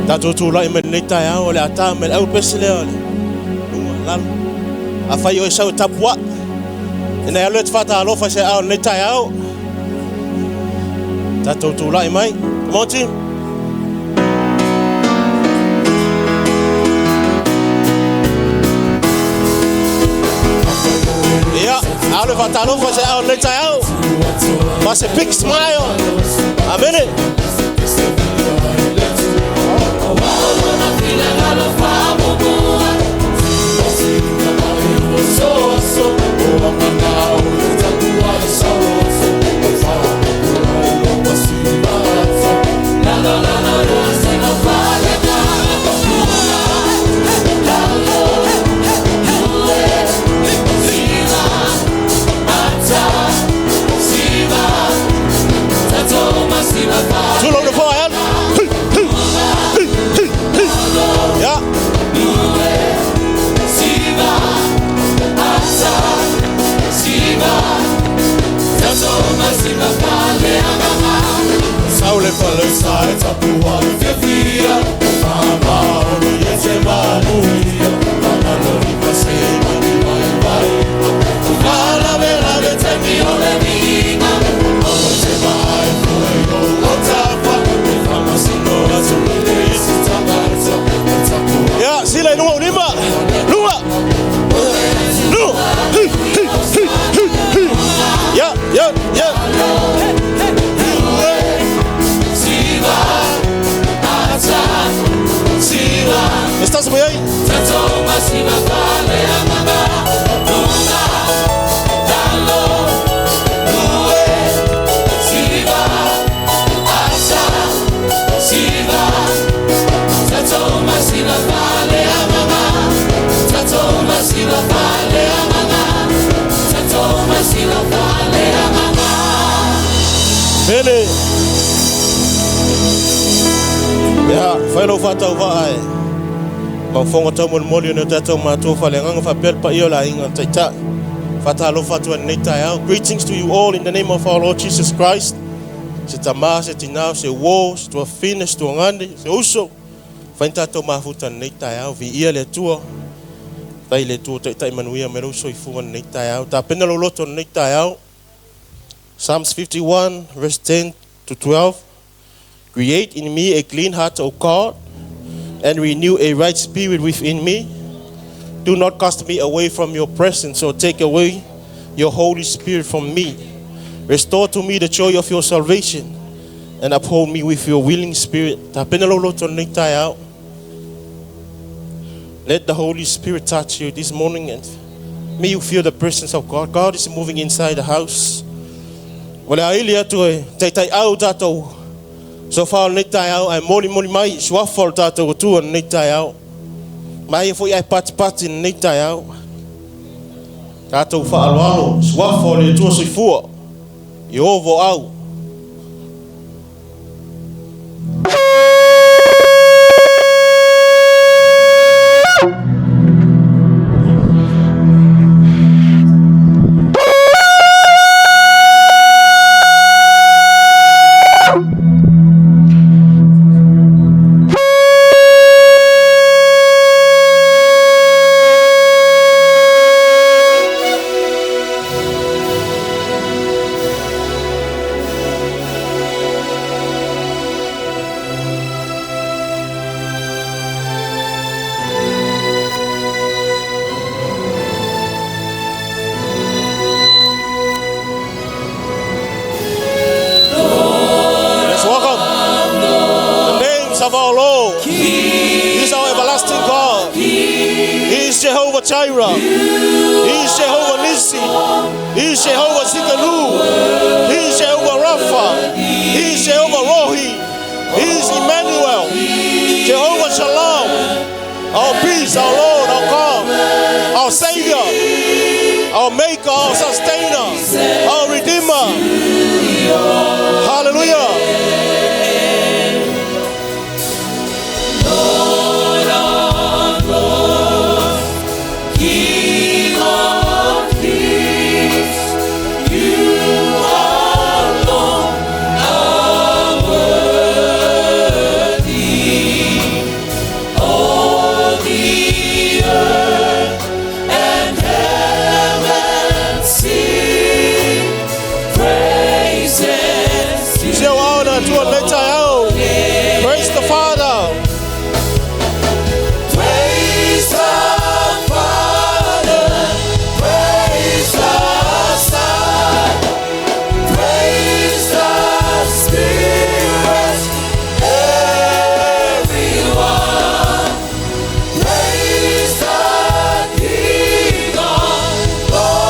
Tatu lai menita ya ole ata mel Leaupepe ole. Lan afai o sau tapua. Ina ya let fata alo fa se au nita ya. Tatu lai mai. Monti. Yeah, alo fata alo fa se au nita ya. Mas a big smile. Amen. Too low the fire. Yeah. Saule pale sai tapua vivia mama oniete manuia mama ni pasema ni vai mala vera vete mi ole minga ote mai fuego otapa mama sino azulele sitamata tapua ya sile no ulima lua lu ya Pele. Ya, whaelo whatau waai. Mau whonga tau moli no tātou mātua whalengang whapel pa io la inga taita. Whatalo whatua nei tai au. Greetings to you all in the name of our Lord Jesus Christ. Se tamā, se tinau, se wō, se tua whine, se tua ngande, se uso. Whain tātou mahuta nei tai au. Vi ia le tua. Tai le tua tai manuia me uso I funga nei tai au. Tā pena lo loto nei tai au. Psalms 51 verse 10 to 12. Create in me a clean heart, O God, and renew a right spirit within me. Do not cast me away from your presence or take away your Holy Spirit from me. Restore to me the joy of your salvation and uphold me with your willing spirit. Let the Holy Spirit touch you this morning and may you feel the presence of God. God is moving inside the house. Wala ilia tu e tai au tātou. So far nei tai au ai moli mai swafol tātou tu nei tai au. Mai foi ai pati nei tai au. Tātou whaaloalo swafol e tua soifua. I ovo au. Jireh. He's Jehovah Nissi. He's Jehovah Zikanu. He's Jehovah Rapha. He's Jehovah Rohi. He's Emmanuel. Jehovah Shalom. Our peace, our Lord, our God, our Savior, our Maker, our Sustainer, our Redeemer. Hallelujah. Praise the Father. Praise the Father. Praise the Son. Praise the Spirit. Everyone. Praise the King of glory.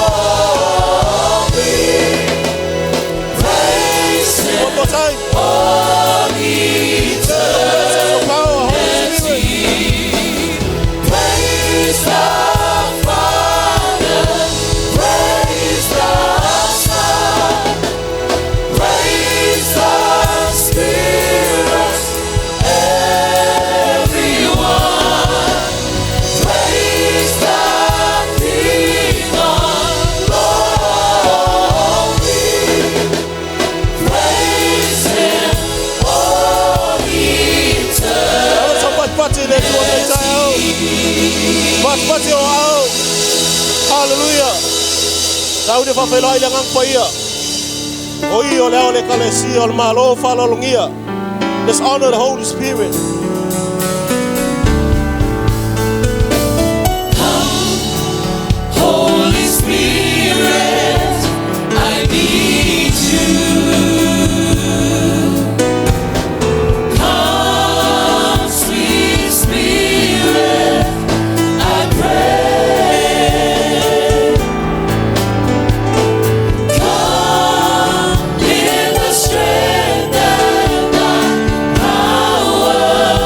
Praise Him. One more time. Hallelujah. Saude fa felo ile ngang paia. Oi ole ole kalesi ol malo fa longia. Let's honor the Holy Spirit. Come, Holy Spirit, I need you. Come, sweet Spirit, I pray. Come in the strength and the power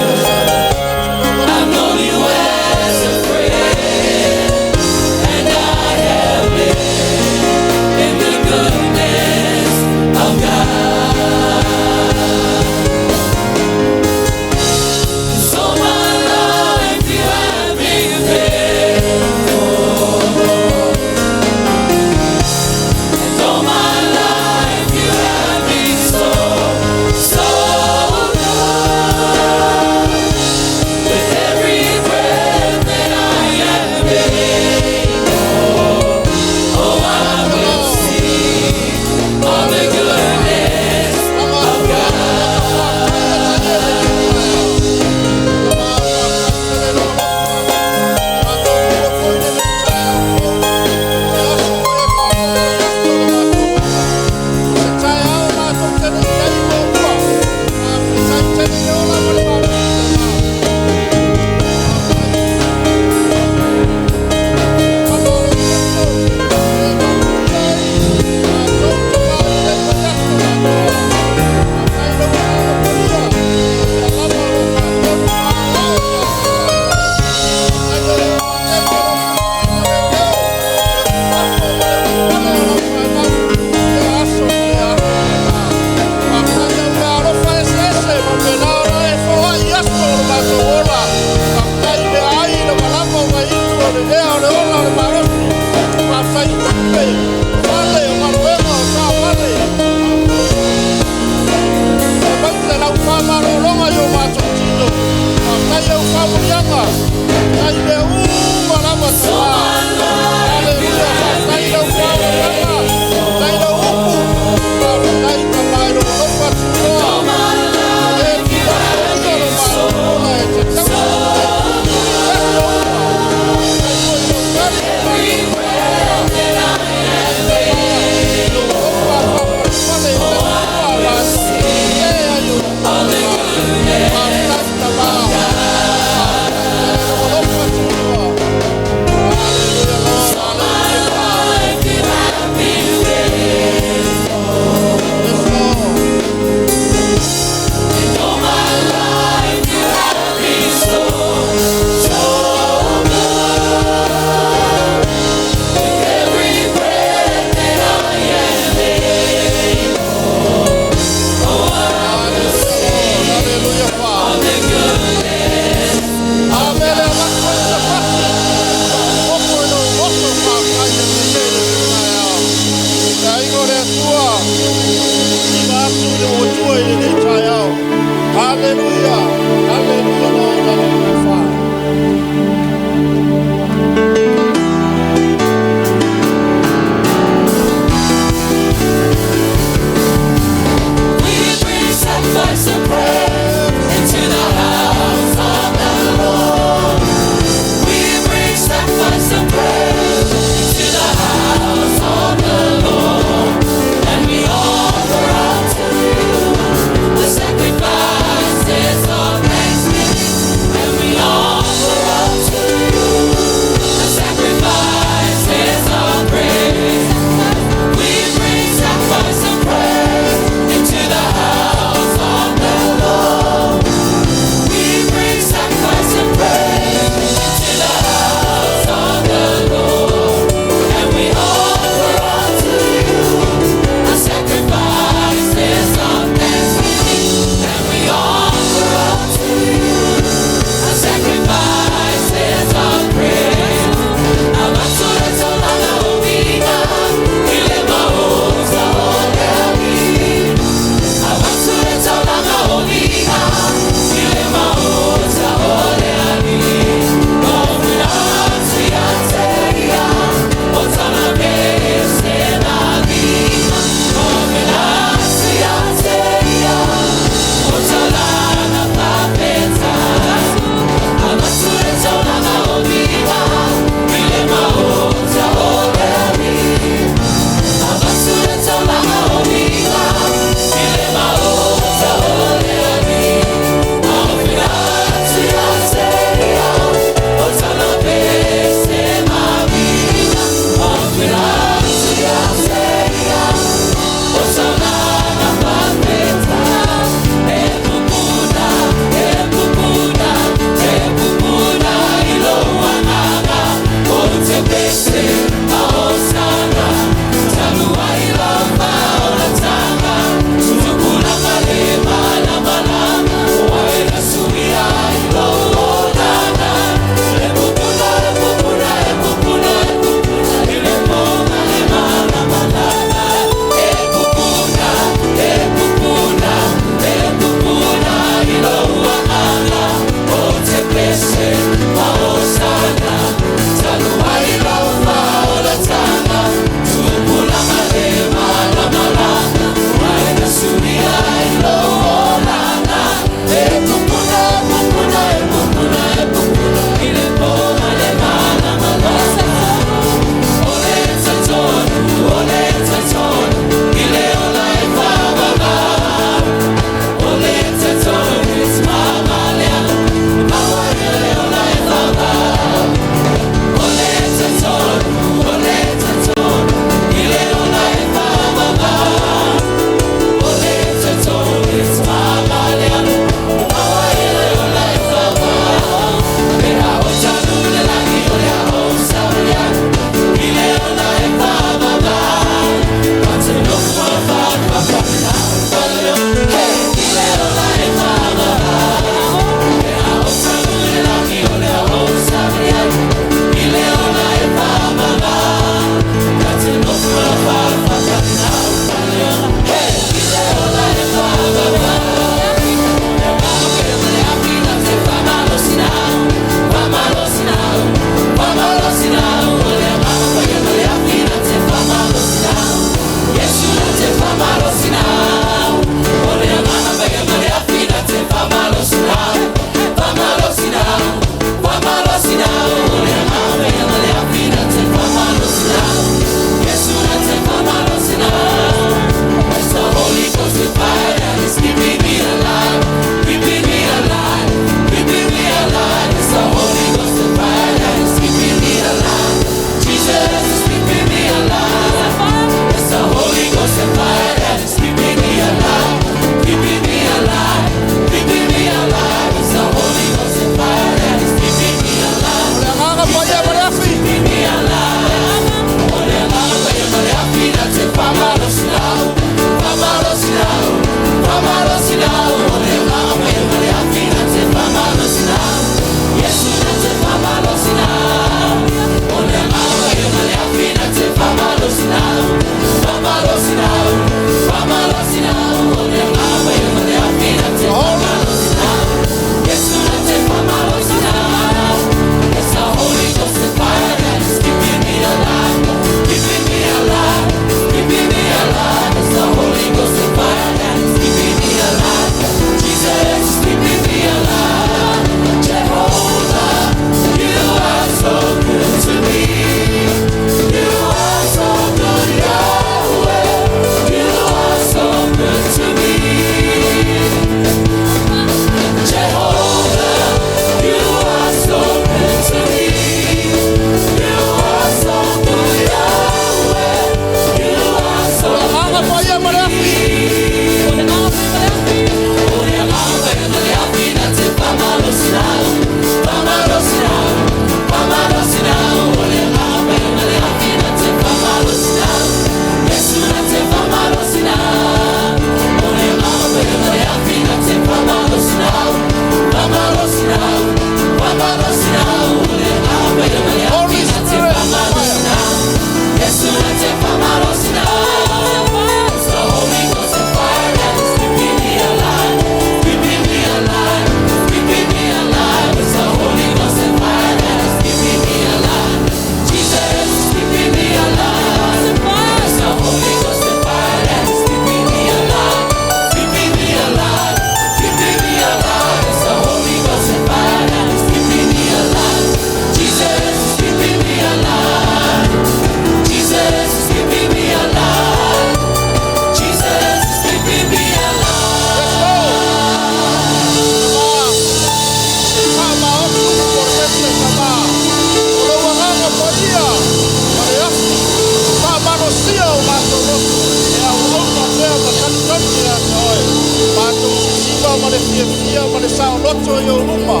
loto yo uma.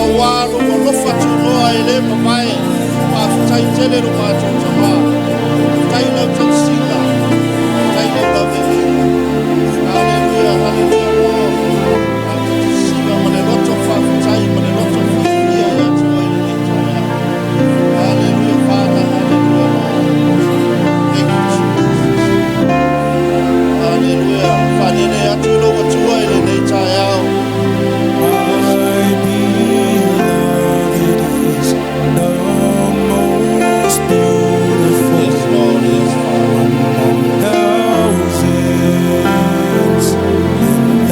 Awaru o lofa tu loa ele mamae. Afutai tele ruma totama. Tai lau taksila. Tai lau laveli. Halleluiah, hallelujah, Lord. Taksila mane loto fafutai mane loto fafutia ya tua ele netaya. Hallelujah, Father, hallelujah, Lord. Thank you, Jesus. Hallelujah. Fanene atulo watua ele netaya. Thousands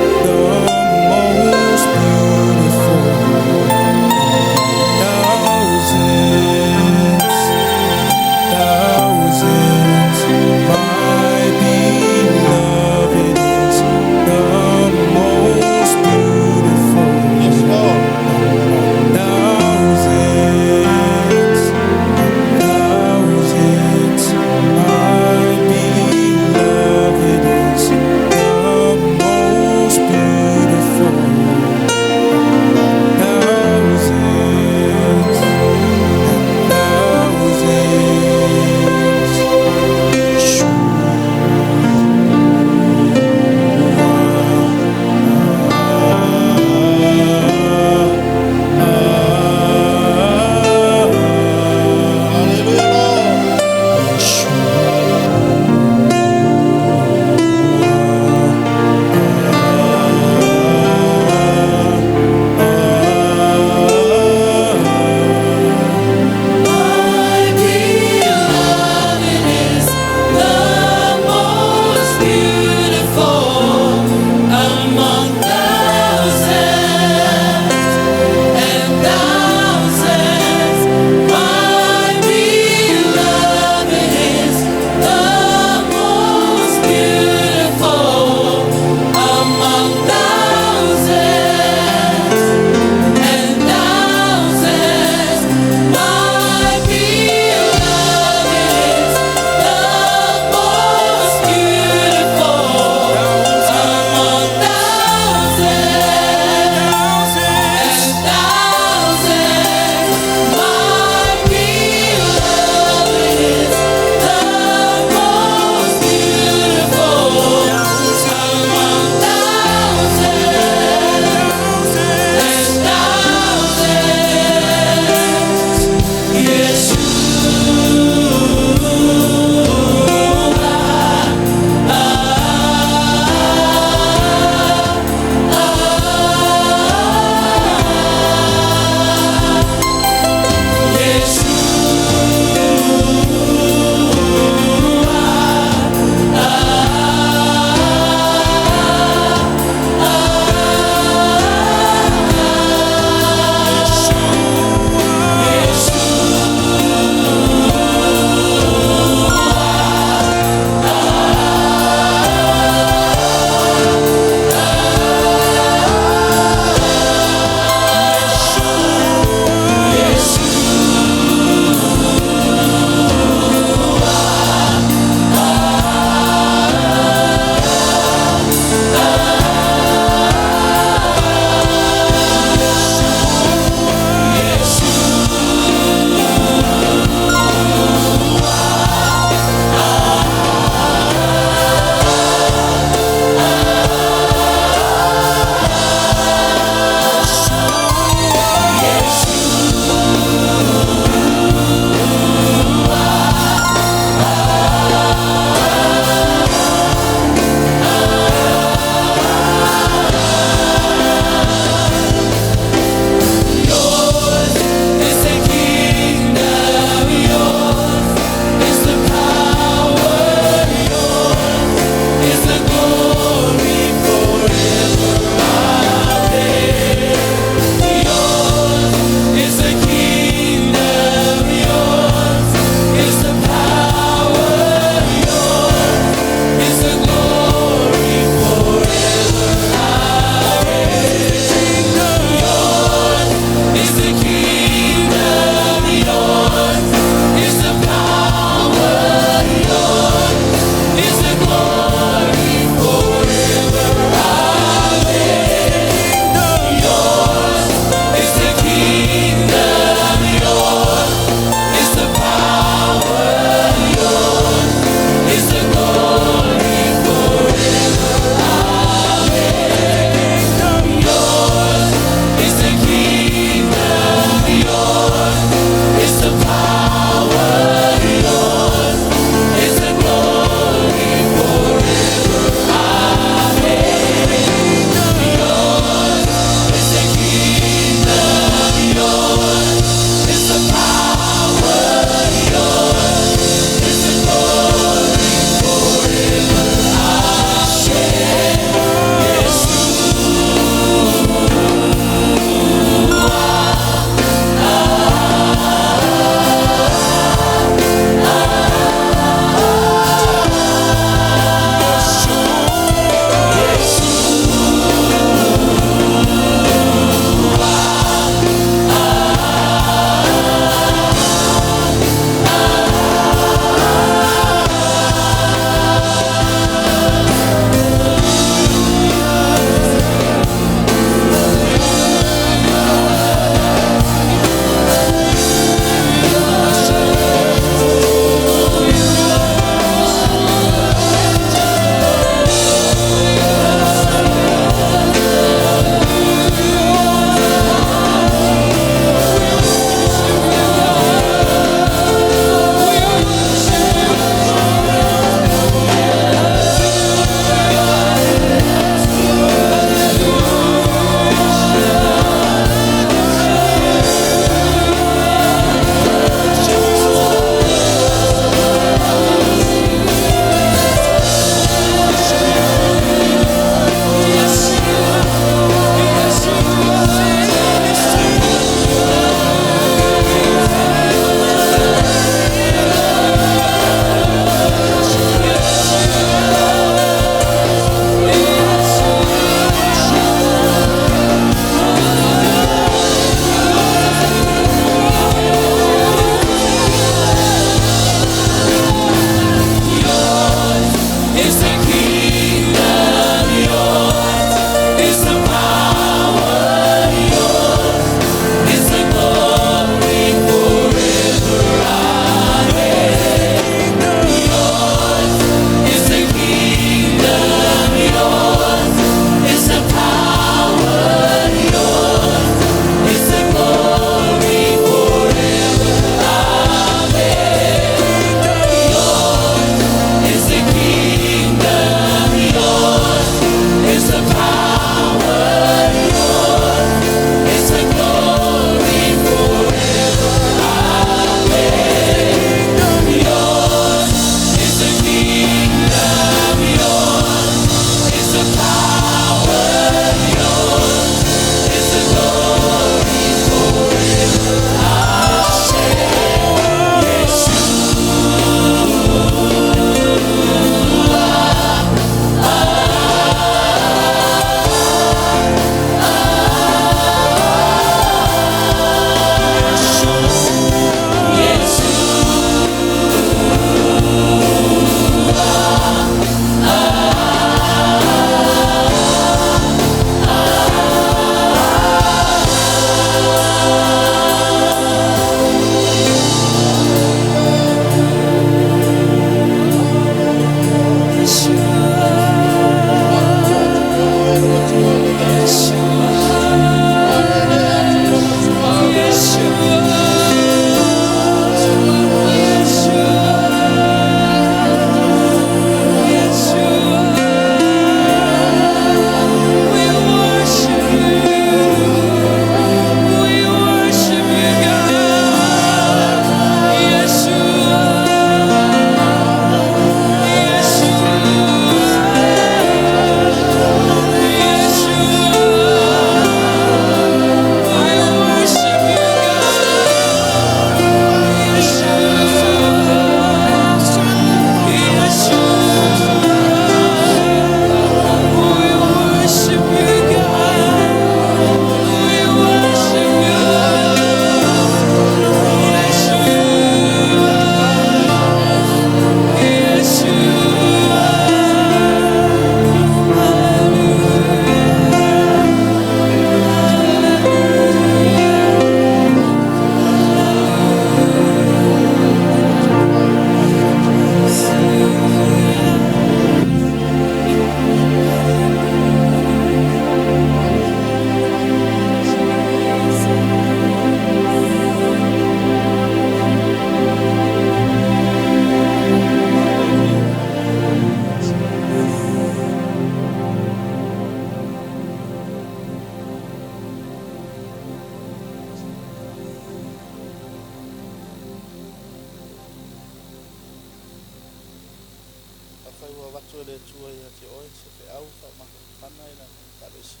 watu le tua ia te oi se pe au fa ma pana ina kalesi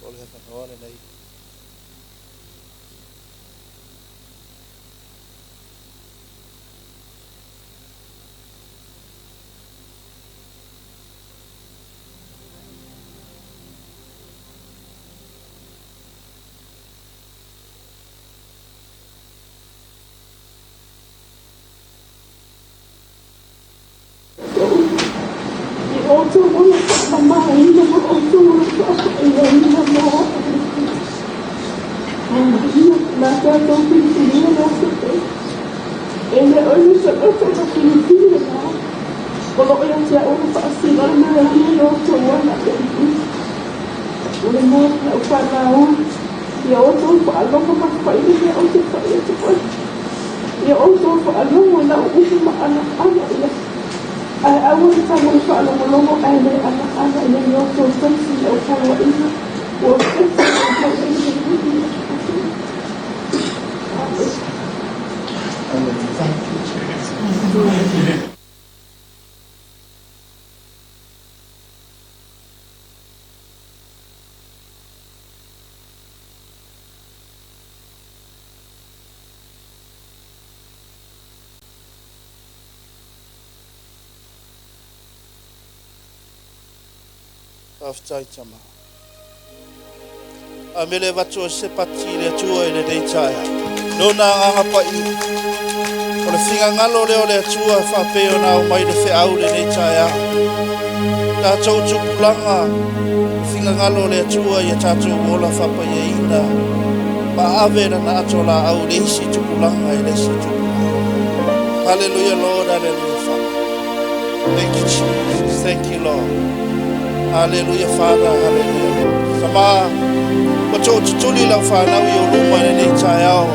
ole fa no nei aftai tama amele watu se patile tua ile dei taya nona anga pa I ole finga ngalo le tua fa pe ona o mai de fe au le dei taya ta tau tupulanga finga ngalo le tua ia tatu ola fa pa ia ina pa ave na atola au le si tupulanga ile si tupulanga. Hallelujah Lord, hallelujah Father. Thank you Jesus, thank you Lord. Hallelujah, Father. Hallelujah. Sama wato tutuli la fana wi oluma ne tayao.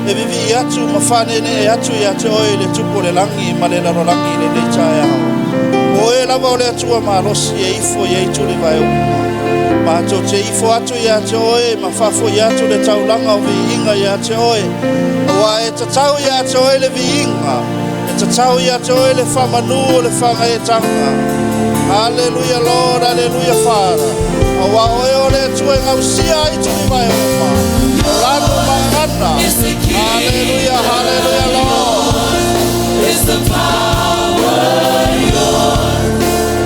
E vivi atu mafane ne atu ya toile tupole langi malela ro langi ne tayao. O e la vole atu ma rosi e ifo ye tuli vai uma. Ma to te ifo atu ya toe mafafo ya tu le taulanga vi inga ya toe. Wa e tatau ya toe le vi inga. E tatau ya toe le famanu le fanga e tanga. Hallelujah, Lord. Hallelujah, Father. Awa oe tue ngausia I tui mai oma. Ranu makana. Hallelujah, hallelujah, Lord. It's the power yours.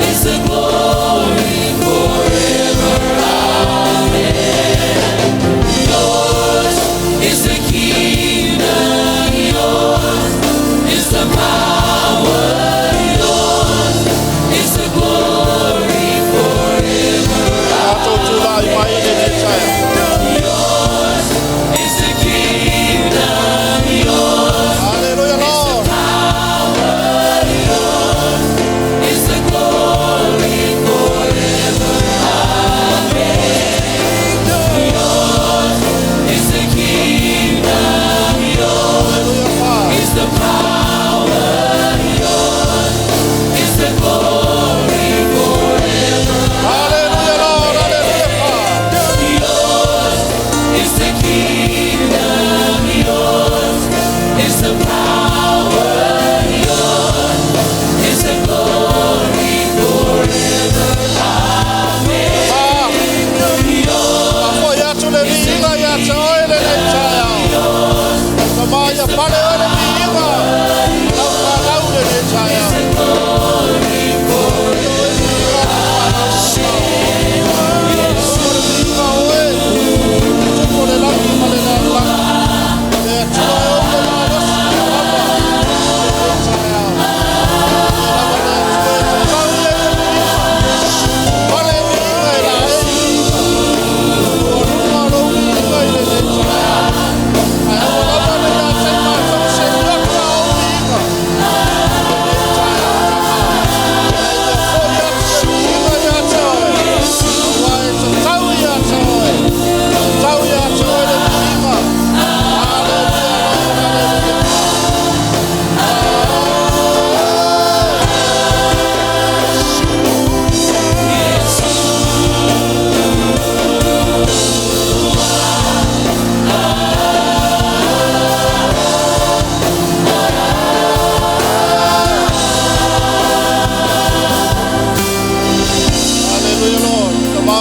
It's the glory forever. Amen. Yours is the kingdom. Yours is the power. Yours is the kingdom, yours. Hallelujah, Lord. Is the power, yours.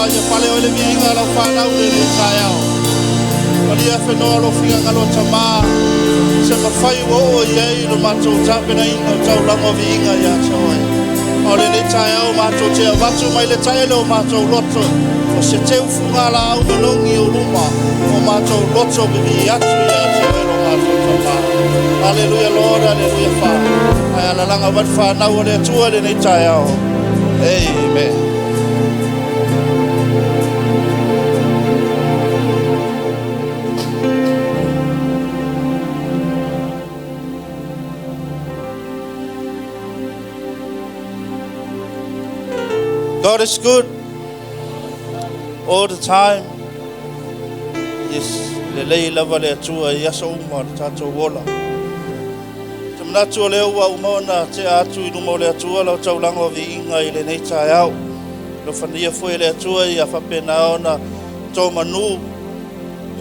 ia pale o le viinga la whanau le tai au. Alia whenua lo whiga ngalo tamā. Se mawhai o iei lo mātou tāpena inga o taulango viinga ia tawai. O le tai au mātou te avatu mai le tai leo mātou loto. O se te ufunga la au nongi o luma. O mātou loto bibi atu ia tawai lo mātou tamā. Halleluiah Lord, halleluiah Father. Ai ala langa wat whanau o le atua le nei tai au. Amen. God is good all the time. Yes, le lei lava le atua i asa uma le tātou wola. Tamnatu o leo wa umona te atu i numo le atua lau taulango vi inga i le nei tai au. Lo whania fue le atua i a whapena ona Tauanu'u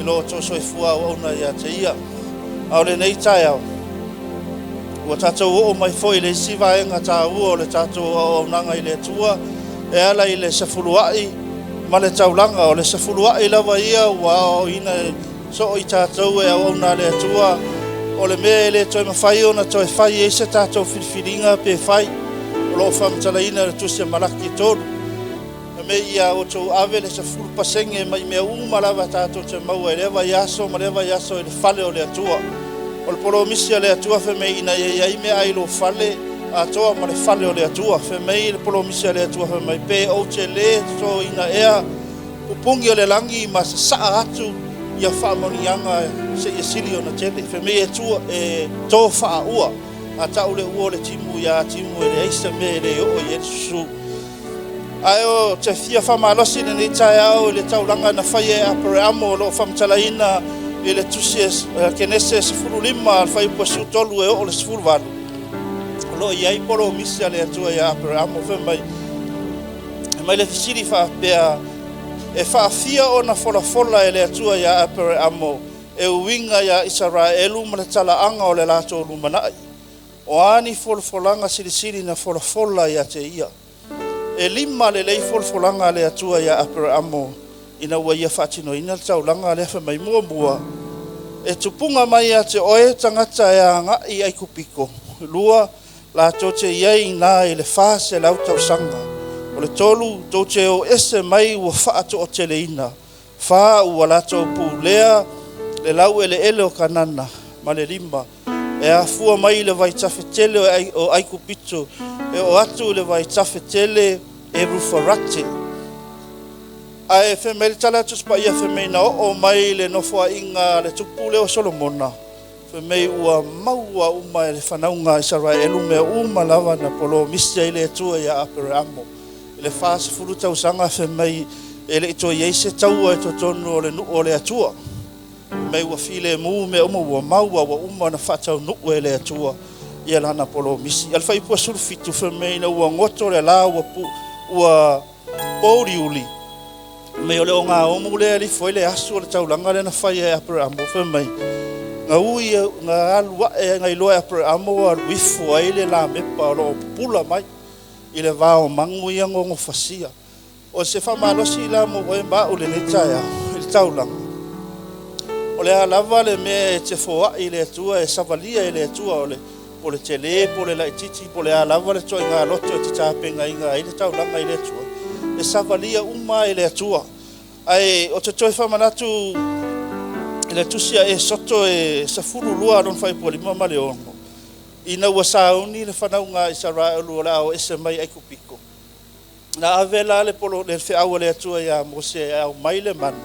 i lo to soifua ona i a te ia. Au le nei tai au. Ua tātou o mai foi le siva enga tā ua o le tātou o nanga i le atua. E ala i le sefuluai ma le taulanga o le sefuluai lava ia ua o ina so i tātou e au na le atua o le mea le toi mawhai ona toi whai e se tātou whiriwhiringa pe whai o lo whamtalaina le tusia malaki tolu e me ia o tau ave le sefulu pasenge mai mea umalawa tātou te maua e lewa yaso ma lewa yaso e le whale o le atua o le polo misia le atua fe me ina e ai mea ai lo whale a toa ma le whale o le atua. Whe mei le polo misia le atua whe mai pe o te le to ina ea pupungi o le langi ma se saa atu ia whaamoni anga se ia sili o na tele. Whe mei atua e tō wha ua a tau le ua le timu ia timu e le eisa me le o i Yesu. Ai o te fia whamalosi na nei tai au le taulanga na whai e apare amo lo whamtalaina i le tusi kenese se furu lima al whai puasu tolu e o le se furu walu. Lo iai polo misia le atua ia apere amo whe mai le fisiri whaapea e whaafia o na fola e le atua ia apere amo e uinga ia Israelu ma le talaanga o le lato lumanai o ani folanga sirisiri na fola ia te ia e lima le lei folanga le atua ia apere amo ina ua ia whaatino ina le taulanga le whe mai mua e tupunga mai ia te oe tangata ia ngai ai kupiko lua la tote iei nā i le whāse lau tau sanga. O le tolu, tote o ese mai ua whaato o tele ina. Wha ua lato pūlea, le lau ele o kanana, ma le lima. E a fua mai le vai tafe tele o aiku pito. E o atu le vai tafe tele e rufarate. A e whemele tala tuspa ia whemena o mai le nofua inga le tupule o Solomona. Mei ua maua uma e le whanaunga Israelu mea uma lava na polo misia i le atua ia apere amo. I le whāse furu tau sanga whemei e le ito ieise taua e totonu o le nuu o le atua. Mei ua file mu mea uma ua maua ua uma na whatau nuu e le atua ia lana polo misi. Al whaipua sulfitu whemei na ua ngoto le la ua pōri uli. Mei o le o ngā omu le ali foi le asu o le taulanga le na whai e apere amo whemei. Nga ui nga alua e ngai loa apre amo a wifu ai le la mepa o lo pula mai i le vao mangu ia ngongo fasia o se whamalosi la mo oe mba o le netaya i le taulanga o le alava le mea e te foa i le atua e savalia i le atua o le tele po le laititi po le alava le toi ngā loto e te tāpenga inga i le taulanga i le atua e savalia uma i le atua ai o te toi whamanatu le tusia e soto e safuru lua don fai poli mama le ongo ina ua sauni le whanaunga Israelu o lao ese mai ai kupiko na avela le polo le whiaua le atua ia mose au mai le manu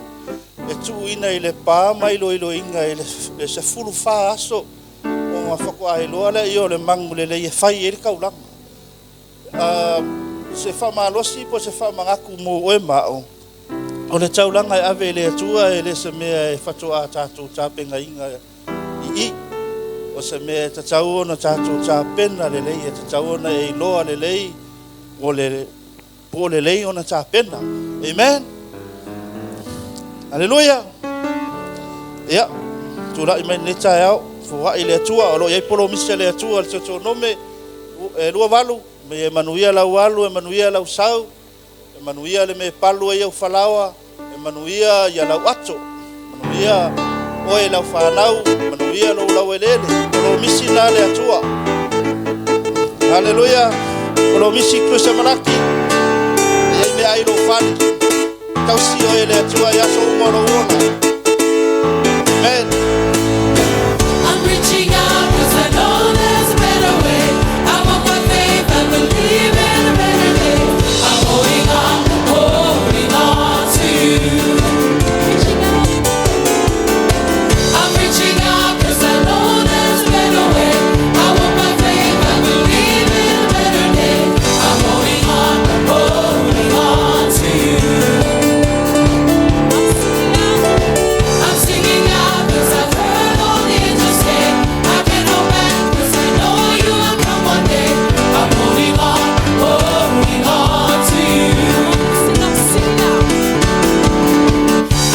e tu ina i le pā mai lo ilo inga i le safuru wha aso o ngā whako ai loa le i o le mangu le e whai e le kaulanga se whamalosi po se whamangaku mo oe mao o le taulanga e ave le atua e le se mea e whatoa tātou tāpenga inga i o se mea te tau ona tātou tāpena le lei e te tau ona e loa le lei o le lei ona tāpena. Amen. Halleluiah. Ia, tūra i mai neta au, fuwa i le atua, o lo iei polo misia le atua, le toto nome, e lua walu, me e manuia lau walu, e manuia lau sau, e manuia le me palu e au falawa, e manuia ia lau ato, manuia oe lau whanau, manuia lau lau elele, lo misi nā le atua. Halleluiah, lo misi Krista Manaki, e ai me ai lo whani, tausi oe le atua ia so umoro uona. Amen. I'm reaching out 'cause I know there's a better way. I walk by faith and believe in a better day. I'm holding on to you. I'm reaching out 'cause I know there's a better way. I walk by faith and believe in a better day. I'm holding on to you. I'm singing out 'cause I've heard all the angels say, I can't hold back 'cause I know you will come one day. I'm holding on to you.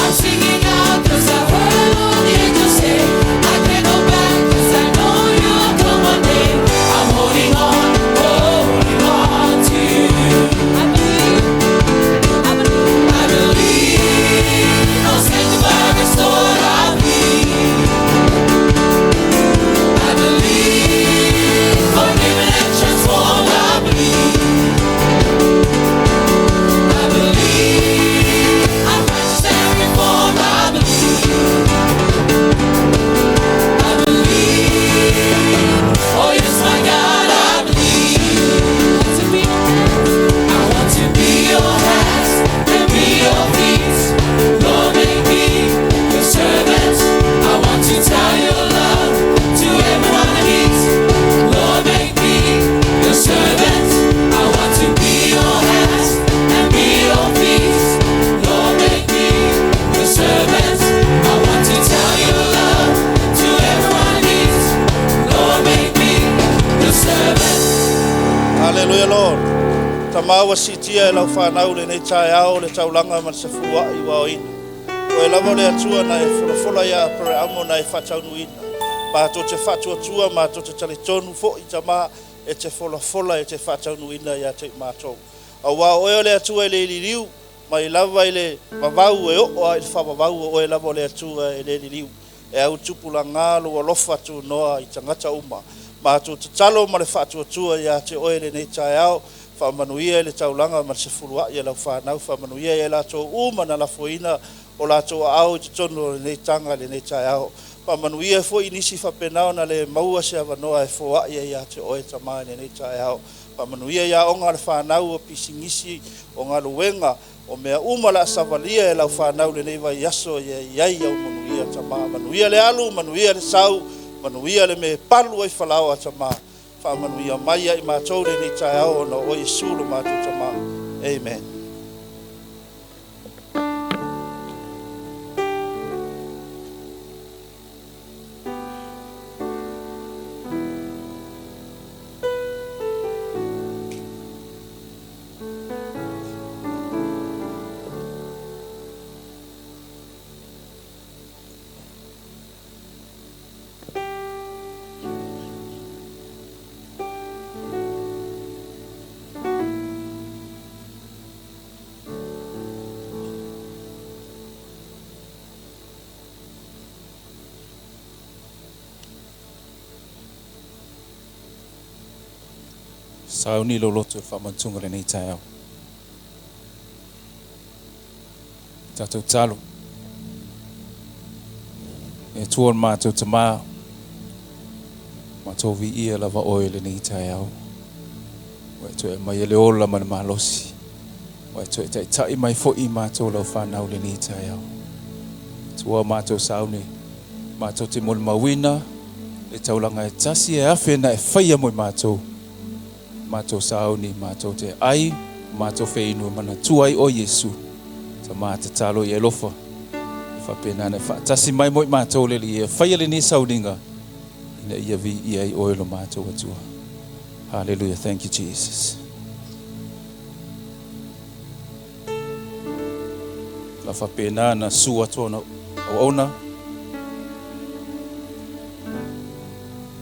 I'm singing out 'cause I've heard all the angels say, I can't hold back 'cause I know you will come one day. I'm holding on to you. I believe I'll say goodbye, restore, I believe. I believe forgiven and transformed, I believe. I believe I'm righteous and reformed, I believe. I believe, oh yes my God, I believe. I want to be your hands and be your feet. Lord, make me your servant. I want to tell your love to everyone I meet. Lord, make me your servant. I want to be your hands and be your feet. Lord, make me your servant. I want to tell your love to everyone I meet. Lord, make me your servant. Halleluiah, Lord. Tamaua sitia e lau whanau le nei tae ao le taulanga man se furua i waoina. O e lava le atua na e fulafola ia pere amo na e whataunuina. Ma to te whatuatua, ma to te talitonu fo i tama e te fulafola e te whataunuina ia te mātou. A wā oe le atua e le liliu, ma i lava i le mavau e o a i whamavau o e lava le atua e le liliu. E au tupula ngālu o lofa tu noa i tangata uma. Ma to te talo ma le whatuatua ia te oe le nei tae ao, whamanuia le taulanga ma se furua i lau whanau, whamanuia i lato uma na lafoina o lato au i te tono le nei tanga le nei tae ao. Whamanuia fo i nisi whapenao na le maua se avanoa e fua i te oe tamai le nei tae ao. Whamanuia ia o ngā le whanau o pisingisi o ngā luenga o mea umala savalia e lau whanau le nei vai aso i ai au manuia tamai. Manuia le alu, manuia le sau, manuia le me palu ai whalao a tamai. Whamanuia mai ai mātou le nei tae ao na o Yesu le mātou tamai. Amen. Sao ni lo loto whamantunga le nei tae au. Tātou talo. E tuon mātou tamā. Mātou vi ia lava oe le nei tae au. Wai tu e mai ele ola mana mahalosi. Wai tu e tai tai mai fo i mātou lau whanau le nei tae au. Tua mātou sao ni. Mātou te mol mawina. E taulanga e tasi e awhena e whaia moi mātou. Mātou sauni, mātou te ai, mātou whainu mana tuai o Yesu. Ta mātou talo i e lofa. Whapena ne whaatasi mai moi mātou le li e whaia le ni sauninga. Ina ia vi i ai oilo mātou atua. Hallelujah, thank you Jesus. La whapena na sua tona au ona.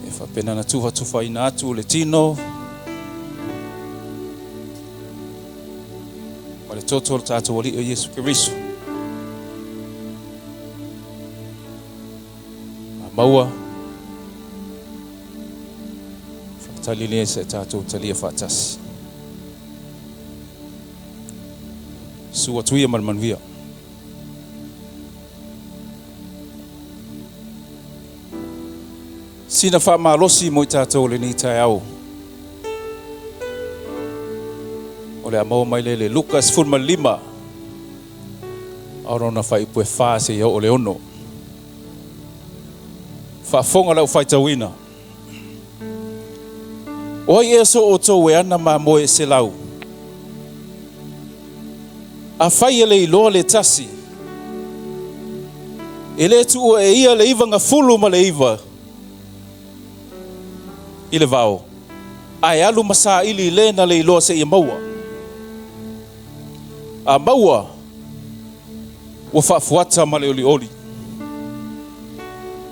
E whapena na tuha tuwha ina atu le tino. le toto le tātou wali o Yesu Kirisu. Maua. Whakatalile se tātou talia whātasi. Sua tuia manvia. Sina whamalosi mo I tātou le ni tai au. O le amau mai le Lukas 4:5. Aurona whai pue wha se iau o le ono. Whafonga lau whai tawina. Oi e so o tō e ana ma moe se lau. A whai e le iloa le tasi. E le tu o e ia le iwa ngā fulu ma le iwa. I le vao. Ai alu masa ili le na le iloa se I maua. A maua. Wa whaafuata ma le oli oli.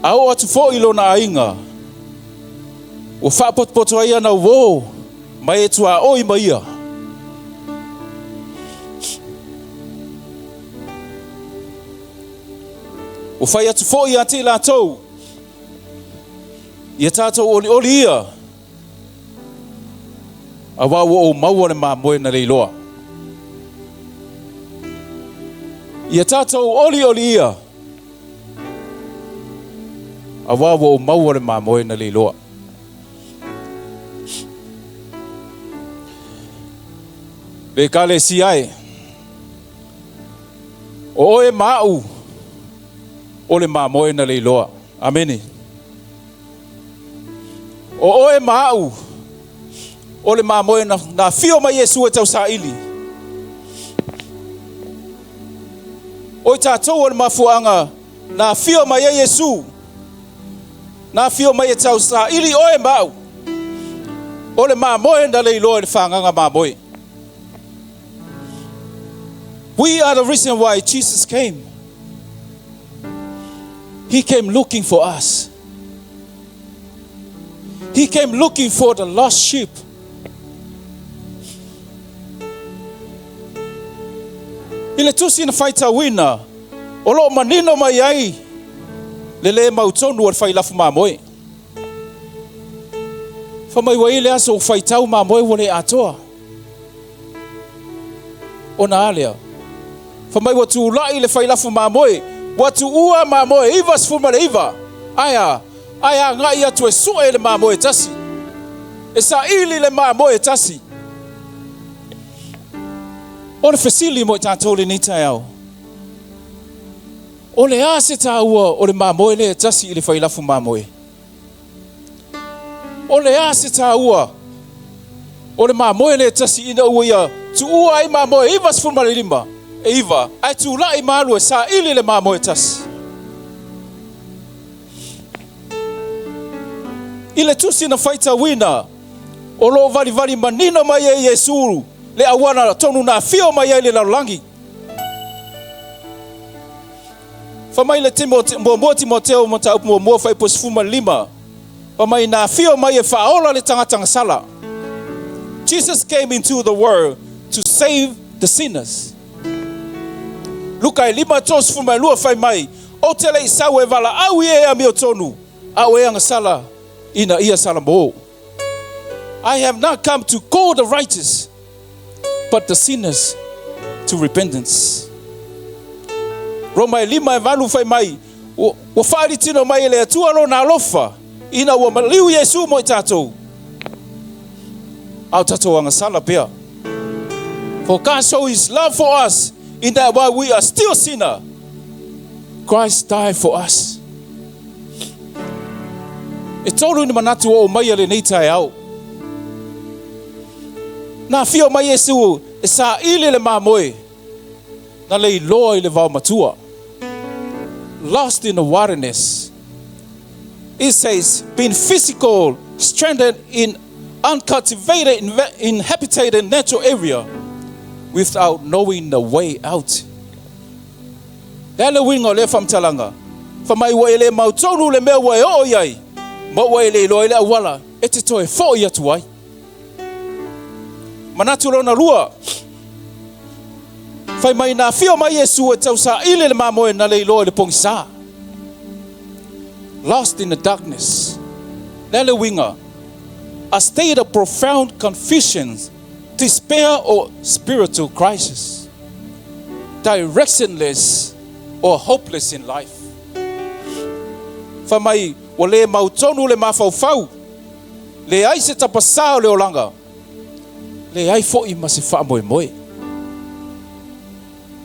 A o atu fo ilo na ainga. Wa whaapotpoto ai ana wo. Mai e tua oi maia. O whai atu fo I ati la tau. Ia tātou oli oli ia. A wawo o maua le maa moe na leiloa. Ia tātou oli oli ia. A wawo o maua le maa moe na leiloa. Le kale si ai. O oe mau. O le maa moe na leiloa. Amene. O oe mau. O le maa moe na fio mai Yesu e tau sa ili. O I tātou o le mafuanga na fio mai Yesu. Na fio mai e tau sa ili oe mau. O le maa moe na leiloa le whanganga maa moe. We are the reason why Jesus came. He came looking for us. He came looking for the lost sheep. Ile tusi na faita wina. Olo manino mai ai. Lele mautonu wa fai lafu mamoe. Famai wa ile aso faitau mamoe wale atoa. Ona alea. Famai watu ula ile fai lafu mamoe. Watu ua mamoe. Iva sfuma le iva. Aya ngai atu e sua ile mamoe tasi. Esa ili le mamoe tasi. O le fesili mo tātou le ni tai au. O le ase tā ua o le mamoe le tasi I le whailafu mamoe. O le ase tā ua o le mamoe le tasi ina ua ia tu ua ai mamoe iwa sfuma le lima. E iwa, ai tu lai malu e sa ili le mamoe tasi. Ile tusi na faita wina o lo vali manino mai e Yesu. Le awana tonu na fio mai ele la langi. Famai le Timoteo mota upo mo fai posfuma lima. Famai na fio mai e faola le tanga sala. Jesus came into the world to save the sinners. Luka lima tos fuma lua fai mai. O tele isawe vala au ye amio tonu. Au e anga sala ina ia sala mo. I have not come to call the righteous, but the sinners to repentance. Roma lima e valu fai mai. O whaari tino mai le atua lo na alofa. Ina ua maliu Yesu mo I tātou. Au tātou anga sala pia. For God show His love for us, in that while we are still sinner, Christ died for us. E tolu ni manatu o mai le nei tai au. Na fio mai Yesu e sa ili le mamoe. Na le loa I le vau matua. Lost in the wilderness. It says, being physical, stranded in uncultivated, inhabited natural area without knowing the way out. Dele wingo le fam talanga. Famai wa ele mautonu le mea wa e o iai. Ma wa ele lo ele awala. E te toe fo ia tuai. Manatu lona lua. Fai mai na fio mai Yesu e tau sa ile le mamoe na le ilo le pongisa. Lost in the darkness. Lele winga. A state of profound confusion, despair or spiritual crisis. Directionless or hopeless in life. Fai mai o le mautonu le mafaufau. Le ai se tapasao le olanga. Le ai fo I masi wha moe moe.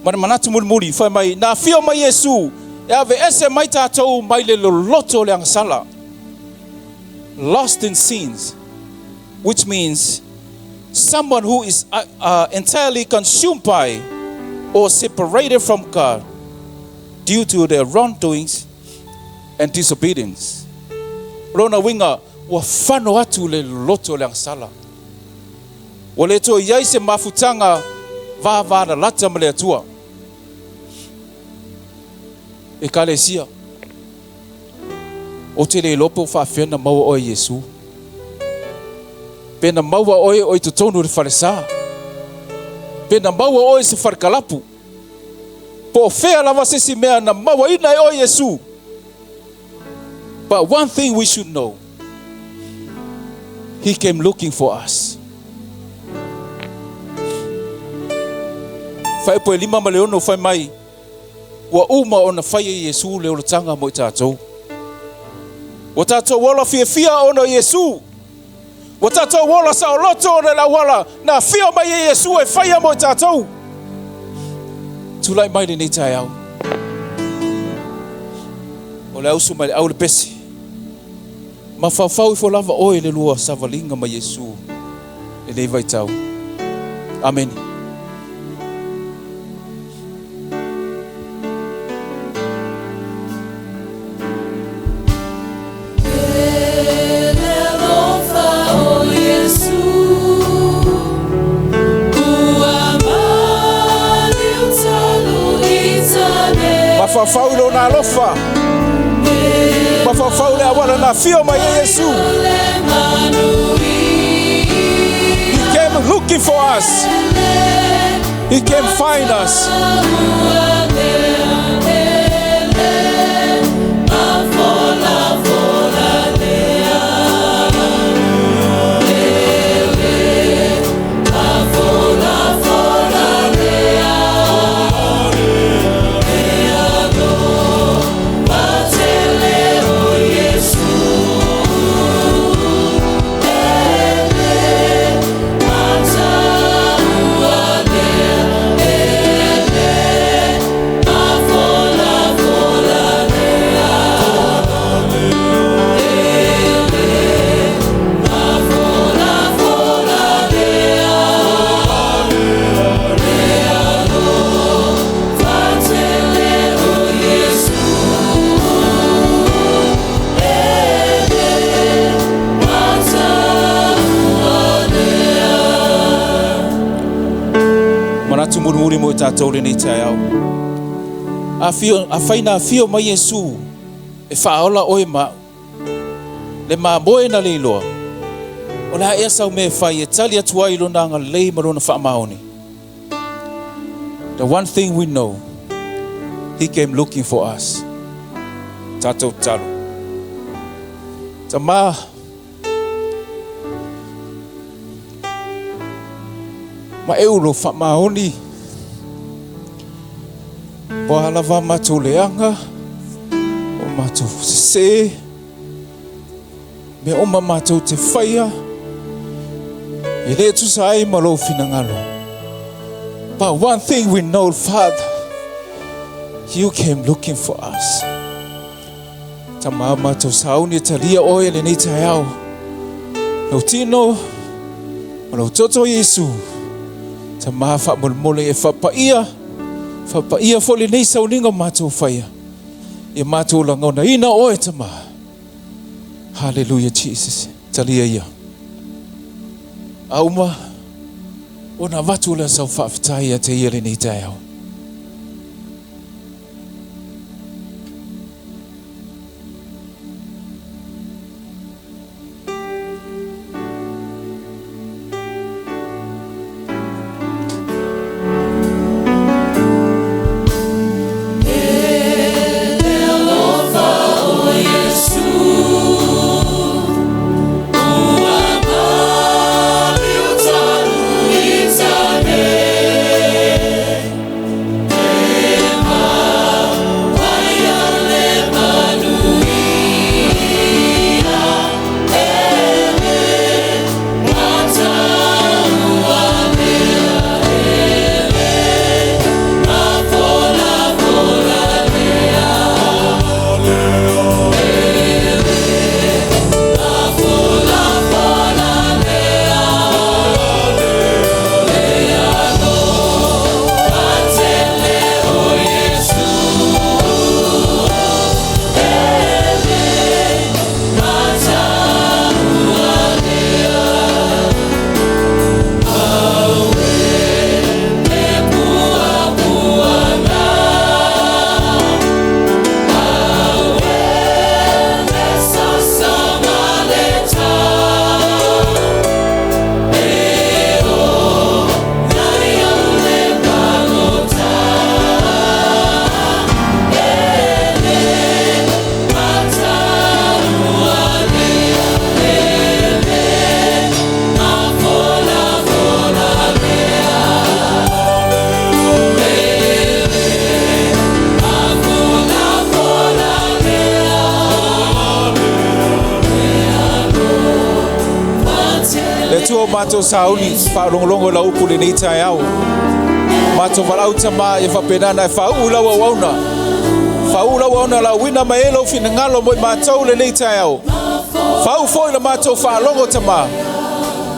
Mana manatu muri fai mai na fio mai Yesu. E ave ese mai tātou mai le loloto le angasala. Lost in sins. Which means someone who is entirely consumed by or separated from God due to their wrongdoings and disobedience. Rona winga wa whano atu le loto le angasala. Wa le to iai se mafutanga vāvāra lata ma le atua. E kalesia. O te le lopo whawhena maua o Yesu. Pena maua oe o te tonu re wharesa. Pena maua oe se wharkalapu. Po whea lava sesi mea na maua ina o Yesu. But one thing we should know. He came looking for us. Whai poe lima ma leono whai mai. Wa uma o na whai Yesu leo le tanga mo I tātou. Wa tātou wala fia o na Yesu. Wa tātou wala sa o loto o na wala. Na fia mai Yesu e whai mo I tātou. Tulai mai le nei tai au. O le ausu mai le au le pesi. Ma whawhau I fo lava oe le lua savalinga ma Yesu. E nei vai tau. Amen. Mafafau lo na alofa. Mafafau le awala na fio mai Yesu. He came looking for us. He came find us. Murmuri mo tātou le nei tai au. A whaina fio mai Yesu e whaola oe ma. Le ma moe na le iloa. O la ea sau me whai e tali atua ilo nanga lei marona whaamaoni. The one thing we know, He came looking for us. Tātou talo. Ta ma euro whaamaoni. Wa lava matou leanga o matou se me o matou te whaia e le tu sai malo finangalo. But one thing we know, Father, You came looking for us. Ta matou sauni talia oe le nei tai au. No tino o toto Yesu. Ta wha molmole e whapaia. Whapaia foli nei sauninga mātou whaia. E mātou langona ina oe tama. Halleluiah, Jesus. Talia ia. Auma, o na watu la sau whawhitai a te iere nei tai au. tua mātou sauni, whaolongolongo la upu le nei tai au. Mātou walau tama e whapenana e whau ulawa wauna. Whau ulawa wauna la wina mai elo fina ngalo moi mātou le nei tai au. Whau foi la mātou whaolongo tama.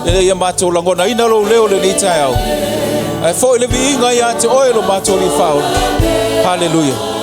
E ia mātou langona ina lo leo le nei tai au. E foi le vi inga ia te oelo mātou li whau. Halleluiah.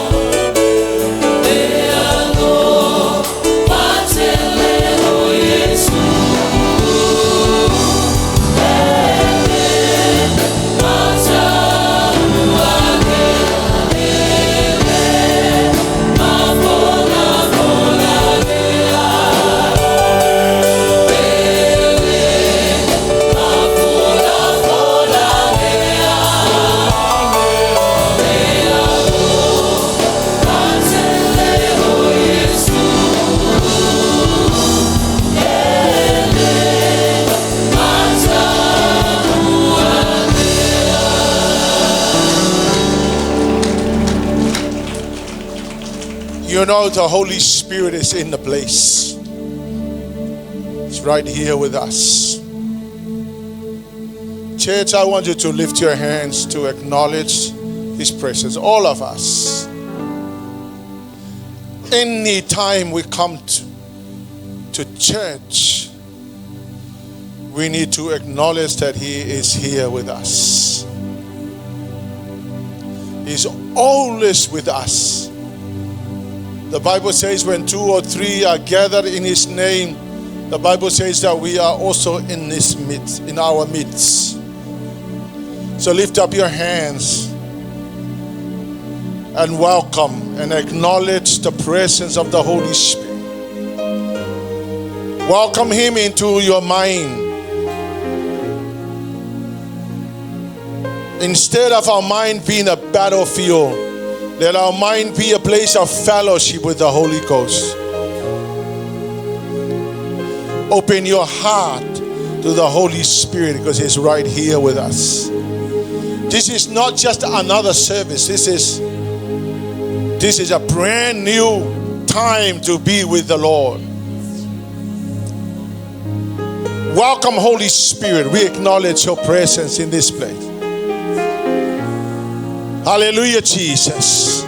You know the Holy Spirit is in the place. It's right here with us. Church, I want you to lift your hands to acknowledge His presence. All of us. Any time we come to church, we need to acknowledge that He is here with us. He's always with us. The Bible says when 2 or 3 are gathered in His name, the Bible says that we are also in His midst, in our midst. So lift up your hands and welcome and acknowledge the presence of the Holy Spirit. Welcome Him into your mind. Instead of our mind being a battlefield, let our mind be a place of fellowship with the Holy Ghost. Open your heart to the Holy Spirit because He's right here with us. This is not just another service. This is a brand new time to be with the Lord. Welcome, Holy Spirit. We acknowledge your presence in this place. Hallelujah, Jesus.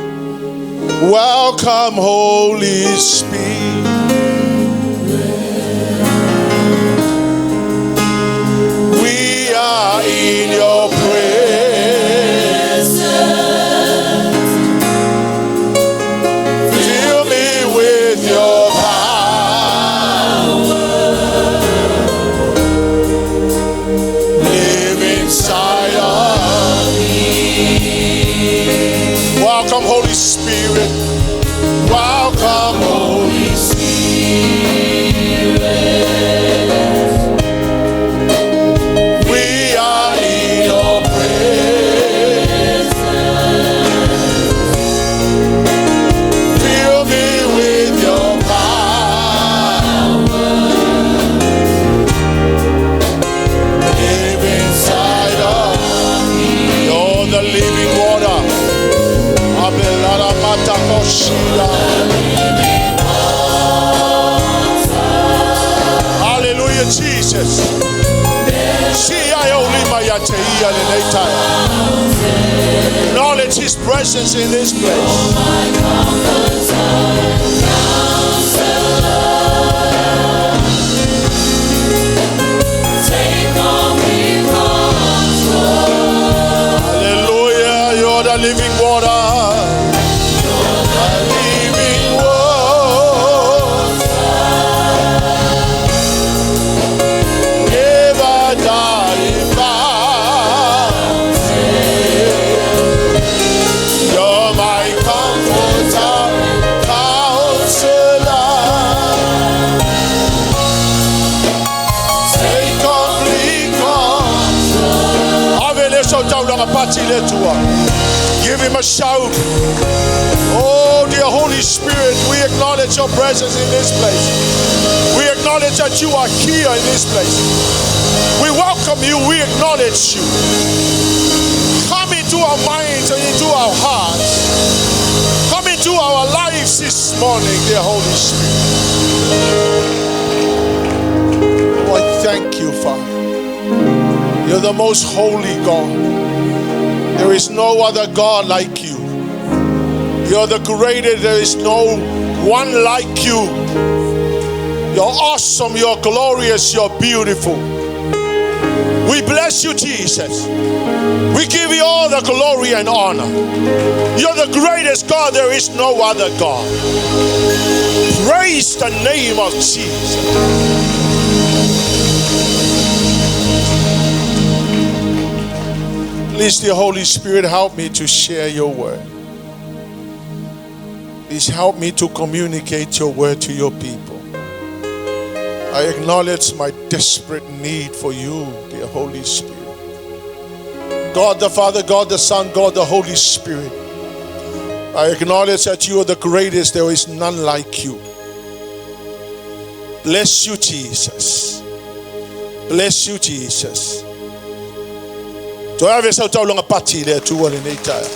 Welcome, Holy Spirit. We are in your presence. Fill me with your power. Live inside of me. Welcome, Holy Spirit. Welcome, Holy Spirit. We are in your presence. Fill me with your power. Live inside of me. You're the living water. Hallelujah, Jesus. Acknowledge His presence in this place. Hallelujah, you're the living water. Give Him a shout. Oh, dear Holy Spirit, we acknowledge your presence in this place. We acknowledge that you are here in this place. We welcome you. We acknowledge you. Come into our minds and into our hearts. Come into our lives this morning, dear Holy Spirit. Oh, I thank you, Father. You're the most holy God. There is no other God like you. You're the greatest. There is no one like you. You're awesome. You're glorious. You're beautiful. We bless you, Jesus. We give you all the glory and honor. You're the greatest God. There is no other God. Praise the name of Jesus. Please, the Holy Spirit, help me to share your word. Please help me to communicate your word to your people. I acknowledge my desperate need for you, dear Holy Spirit. God the Father, God the Son, God the Holy Spirit. I acknowledge that you are the greatest. There is none like you. Bless you, Jesus. Bless you, Jesus. To have us out long a party there to one in Italy.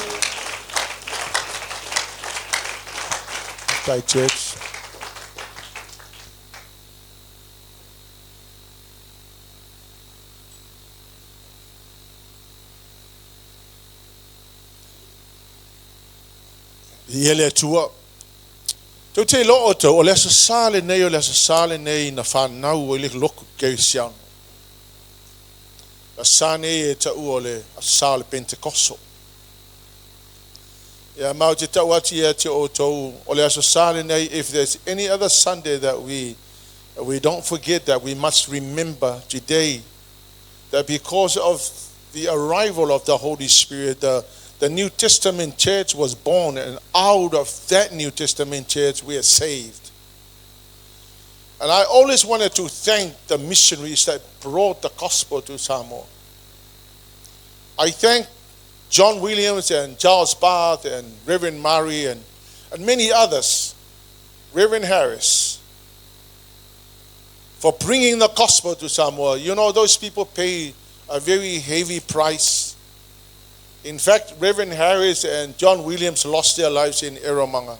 Thai church. Yele tua. Tu te lo oto o lesa sale nei na whanau o le loku kei siano. La sane e ta uole a sale Pentecosto. Ya mau te tau ati e te oto o le asa sale nei, if there's any other Sunday that we don't forget, that we must remember today that because of the arrival of the Holy Spirit, the New Testament church was born, and out of that New Testament church we are saved. And I always wanted to thank the missionaries that brought the gospel to Samoa. I thank John Williams and Charles Barth and Reverend Murray and many others, Reverend Harris, for bringing the gospel to Samoa. You know, those people pay a very heavy price. In fact, Reverend Harris and John Williams lost their lives in Eromanga.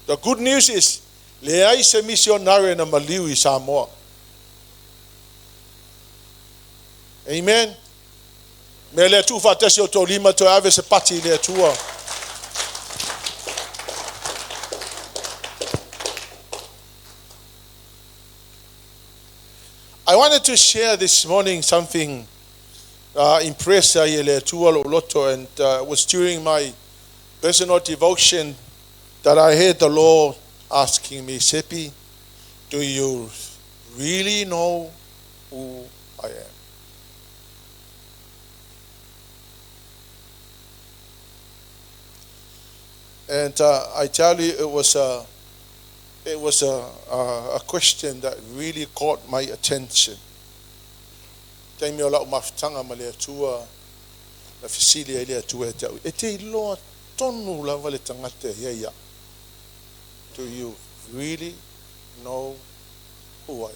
The good news is, leai se misionari na maliu I Samoa. Amen. Me le tu fatesi o to lima to ave se pati le tua. I wanted to share this morning something impressed le tua lo loto, and it was during my personal devotion that I heard the Lord asking me, Sepi, do you really know who I am? And I tell you, it was a question that really caught my attention. Te me ola umaftanga ma le tua na fisili le tua e tau. E te loa tonu lava le tangata ia. Do you really know who I am?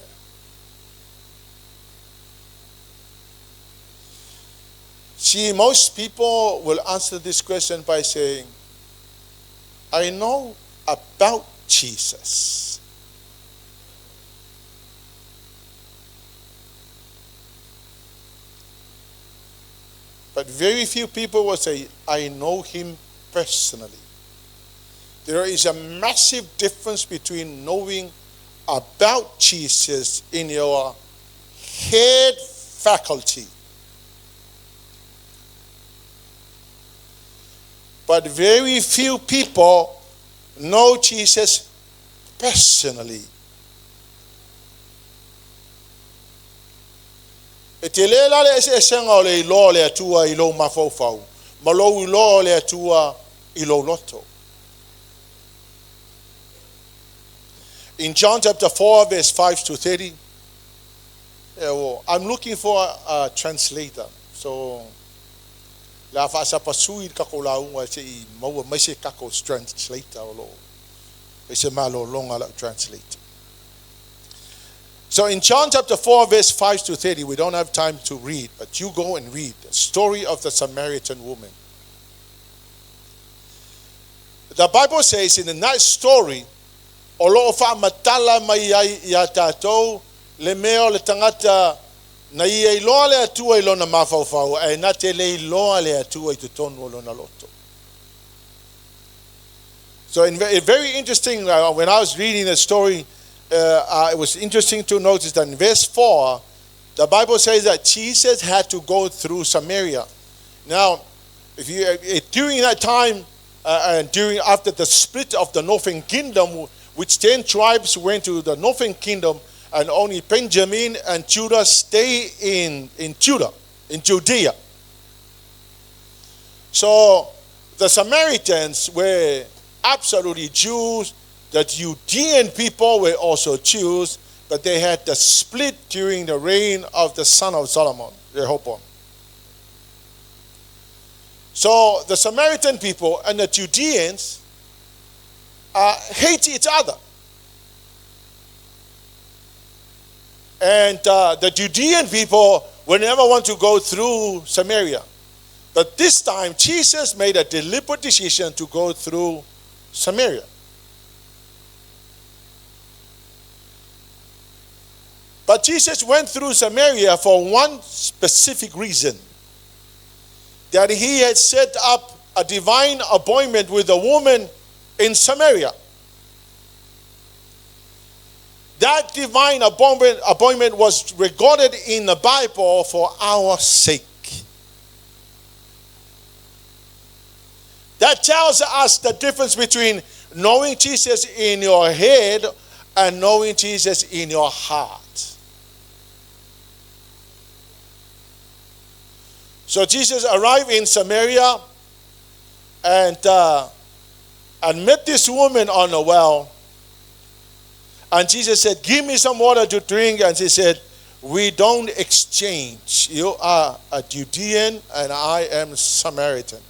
See, most people will answer this question by saying, I know about Jesus. But very few people will say, I know him personally. There is a massive difference between knowing about Jesus in your head faculty. But very few people know Jesus personally. E te le lale e senga o le ilo le atua I lo mafau. Malo ilo le atua I lo loto. In John chapter 4 verse 5 to 30, I'm looking for a translator. So la fa sa pasui kako launga se I maua mai se kako translator o lo. E se malo longa la translator. So in John chapter 4 verse 5 to 30, we don't have time to read, but you go and read the story of the Samaritan woman. The Bible says in that story, o loo fa matala mai ai ia tātou le meo le tangata Na ia iloa le atua ilona mafaufau, e na te le iloa le atua I tutonu o lona loto. So very interesting, when I was reading the story, it was interesting to notice that in verse 4, the Bible says that Jesus had to go through Samaria. Now, during that time, after the split of the northern kingdom, which 10 tribes went to the northern kingdom, and only Benjamin and Judah stay in Judea. So the Samaritans were absolutely Jews. The Judean people were also Jews, but they had the split during the reign of the son of Solomon, Rehoboam. So the Samaritan people and the Judeans hate each other. And the Judean people would never want to go through Samaria. But this time, Jesus made a deliberate decision to go through Samaria. But Jesus went through Samaria for one specific reason. That he had set up a divine appointment with a woman in Samaria. That divine appointment was recorded in the Bible for our sake. That tells us the difference between knowing Jesus in your head and knowing Jesus in your heart. So Jesus arrived in Samaria and met this woman on a well. And Jesus said, "Give me some water to drink." And she said, "We don't exchange. You are a Judean and I am Samaritan."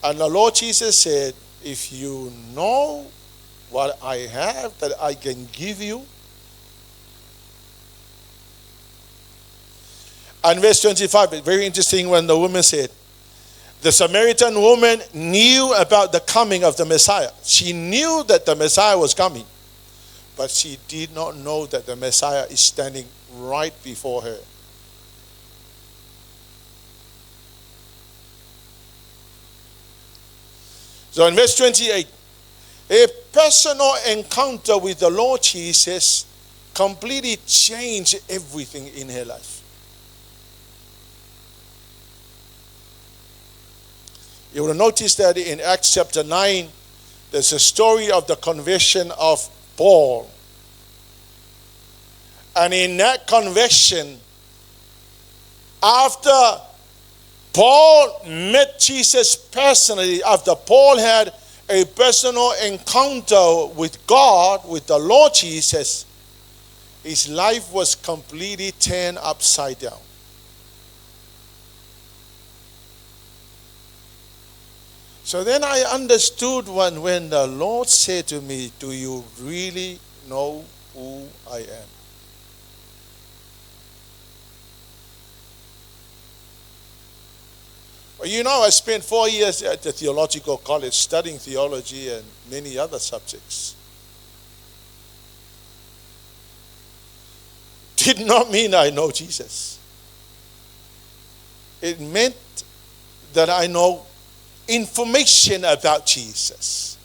And the Lord Jesus said, "If you know what I have that I can give you." And verse 25, it's very interesting when the woman said, the Samaritan woman knew about the coming of the Messiah. She knew that the Messiah was coming, but she did not know that the Messiah is standing right before her. So in verse 28, a personal encounter with the Lord Jesus completely changed everything in her life. You will notice that in Acts chapter 9, there's a story of the conversion of Paul. And in that conversion, after Paul met Jesus personally, after Paul had a personal encounter with God, with the Lord Jesus, his life was completely turned upside down. So then I understood when the Lord said to me, "Do you really know who I am?" Well, you know, I spent 4 years at the theological college studying theology and many other subjects. Did not mean I know Jesus. It meant that I know information about Jesus.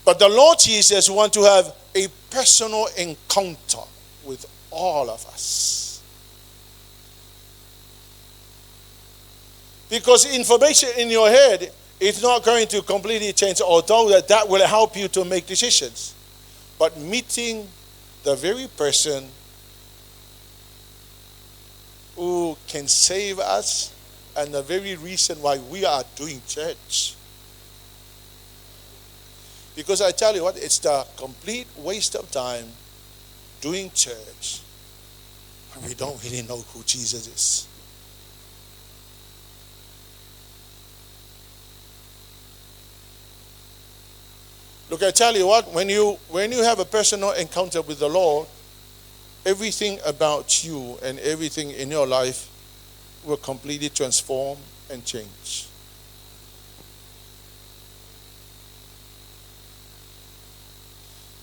But the Lord Jesus wants to have a personal encounter with all of us. Because information in your head is not going to completely change, although that will help you to make decisions. But meeting the very person who can save us and the very reason why we are doing church. Because I tell you what, it's the complete waste of time doing church and we don't really know who Jesus is. Look, I tell you what, when you have a personal encounter with the Lord, everything about you and everything in your life will completely transform and change.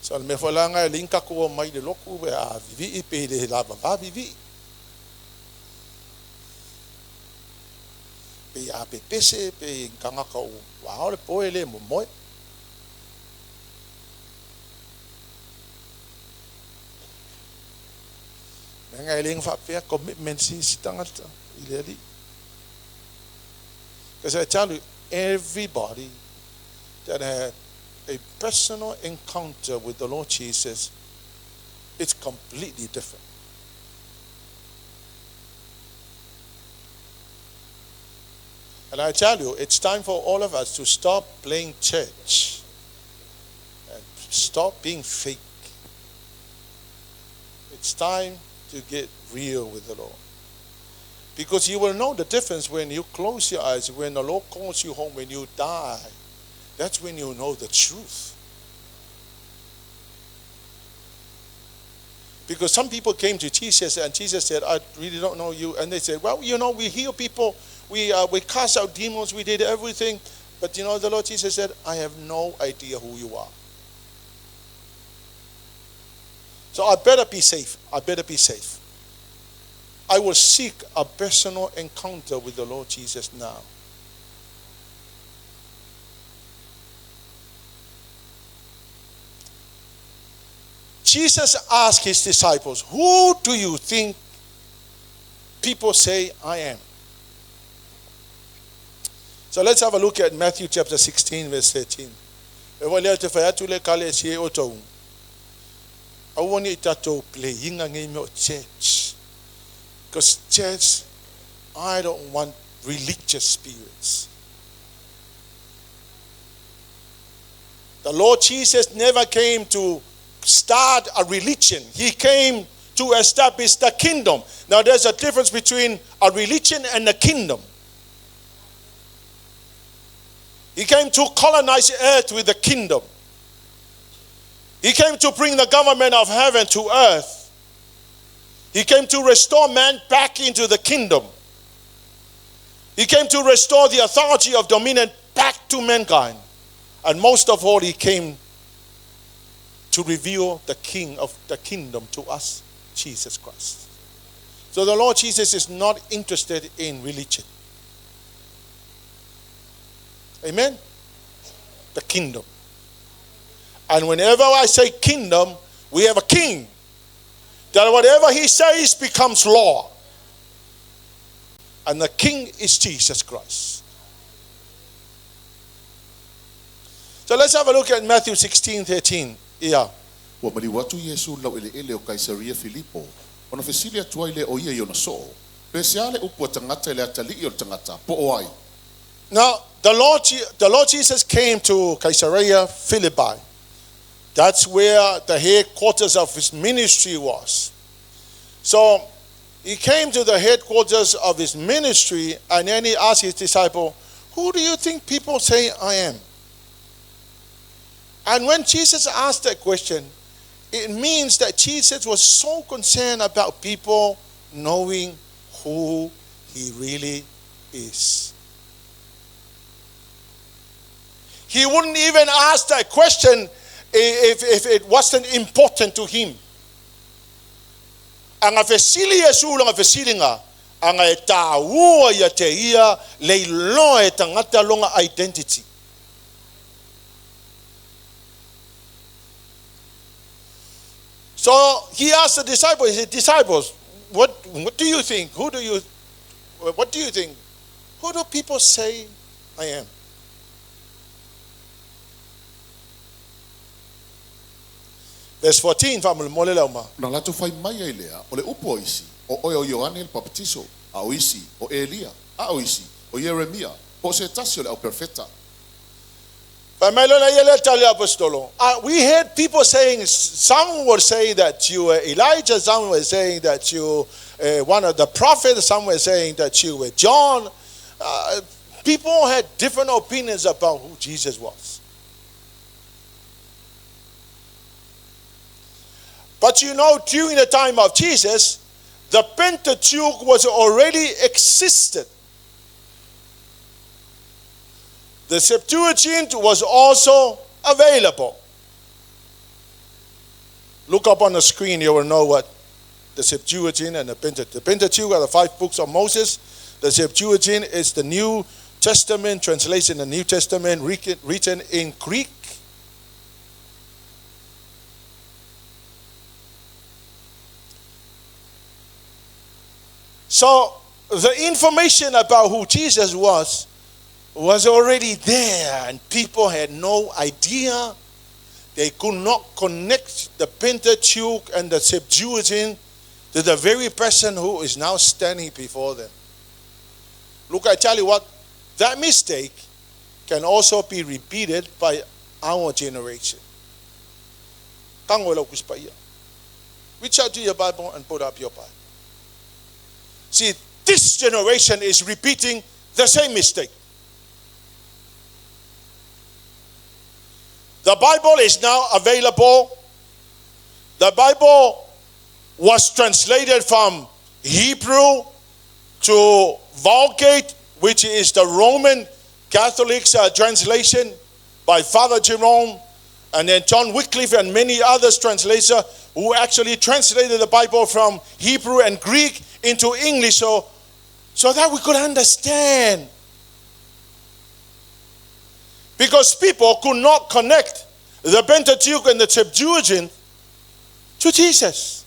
So me whalanga e linka kua mai le loku we a vivi pe le lava va vivi. Pe a pe pese pe kanga ka o wa ole poe le mo moi. Nga e ling fa pe commitment si tangata ileri. Because I tell you, everybody that had a personal encounter with the Lord Jesus, it's completely different. And I tell you, it's time for all of us to stop playing church and stop being fake. It's time to get real with the Lord. Because you will know the difference when you close your eyes, when the Lord calls you home, when you die. That's when you know the truth. Because some people came to Jesus and Jesus said, I really don't know you. And they said, well, you know, we heal people, we cast out demons, we did everything. But you know, the Lord Jesus said, I have no idea who you are. So I better be safe. I better be safe. I will seek a personal encounter with the Lord Jesus now. Jesus asked his disciples, who do you think people say I am? So let's have a look at Matthew chapter 16, verse 13. I want you to play church. Because church, I don't want religious spirits. The Lord Jesus never came to start a religion. He came to establish the kingdom. Now there's a difference between a religion and a kingdom. He came to colonize earth with the kingdom. He came to bring the government of heaven to earth. He came to restore man back into the kingdom. He came to restore the authority of dominion back to mankind. And most of all, he came to reveal the king of the kingdom to us, Jesus Christ. So the Lord Jesus is not interested in religion. Amen? The kingdom. And whenever I say kingdom, we have a king. That whatever he says becomes law. And the king is Jesus Christ. So let's have a look at Matthew 16:13. Yeah. Wa mali watu Yesu lau ele o Kaisaria Filipo. Ona fesilia tua ile o ia yona so. Pesiale upo tangata ile atali o tangata po oai. Now, the Lord Jesus came to Caesarea Philippi. That's where the headquarters of his ministry was. So he came to the headquarters of his ministry and then he asked his disciple, who do you think people say I am? And when Jesus asked that question, it means that Jesus was so concerned about people knowing who he really is. He wouldn't even ask that question if it wasn't important to him. Anga fesili Yesu langa fesilinga anga Tauanu'u ya te ia leilo e tangata longa identity. So he asked the disciples, he said, disciples, what do you think? What do you think? Who do people say I am? Verse 14, family mole Leauma. Na lato fai mai ai lea, o le upo isi, o oe o Ioane el Baptizo, a oisi, o Elia, a oisi, o Jeremia, o se tasi o le au perfeta. We heard people saying, some would say that you were Elijah, some were saying that you one of the prophets, some were saying that you were John. People had different opinions about who Jesus was. But you know, during the time of Jesus, the Pentateuch was already existed. The Septuagint was also available. Look up on the screen, you will know what the Septuagint and the Pentateuch. The Pentateuch are the 5 books of Moses. The Septuagint is the New Testament translation, the New Testament written in Greek. So the information about who Jesus was already there, and people had no idea. They could not connect the Pentateuch and the Septuagint to the very person who is now standing before them. Look, I tell you what, that mistake can also be repeated by our generation. Reach out to your Bible and put up your Bible. See, this generation is repeating the same mistake. The Bible is now available. The Bible was translated from Hebrew to Vulgate, which is the Roman Catholic's translation by Father Jerome, and then John Wycliffe and many others translators who actually translated the Bible from Hebrew and Greek into English so that we could understand. Because people could not connect the Pentateuch and the Septuagint to Jesus.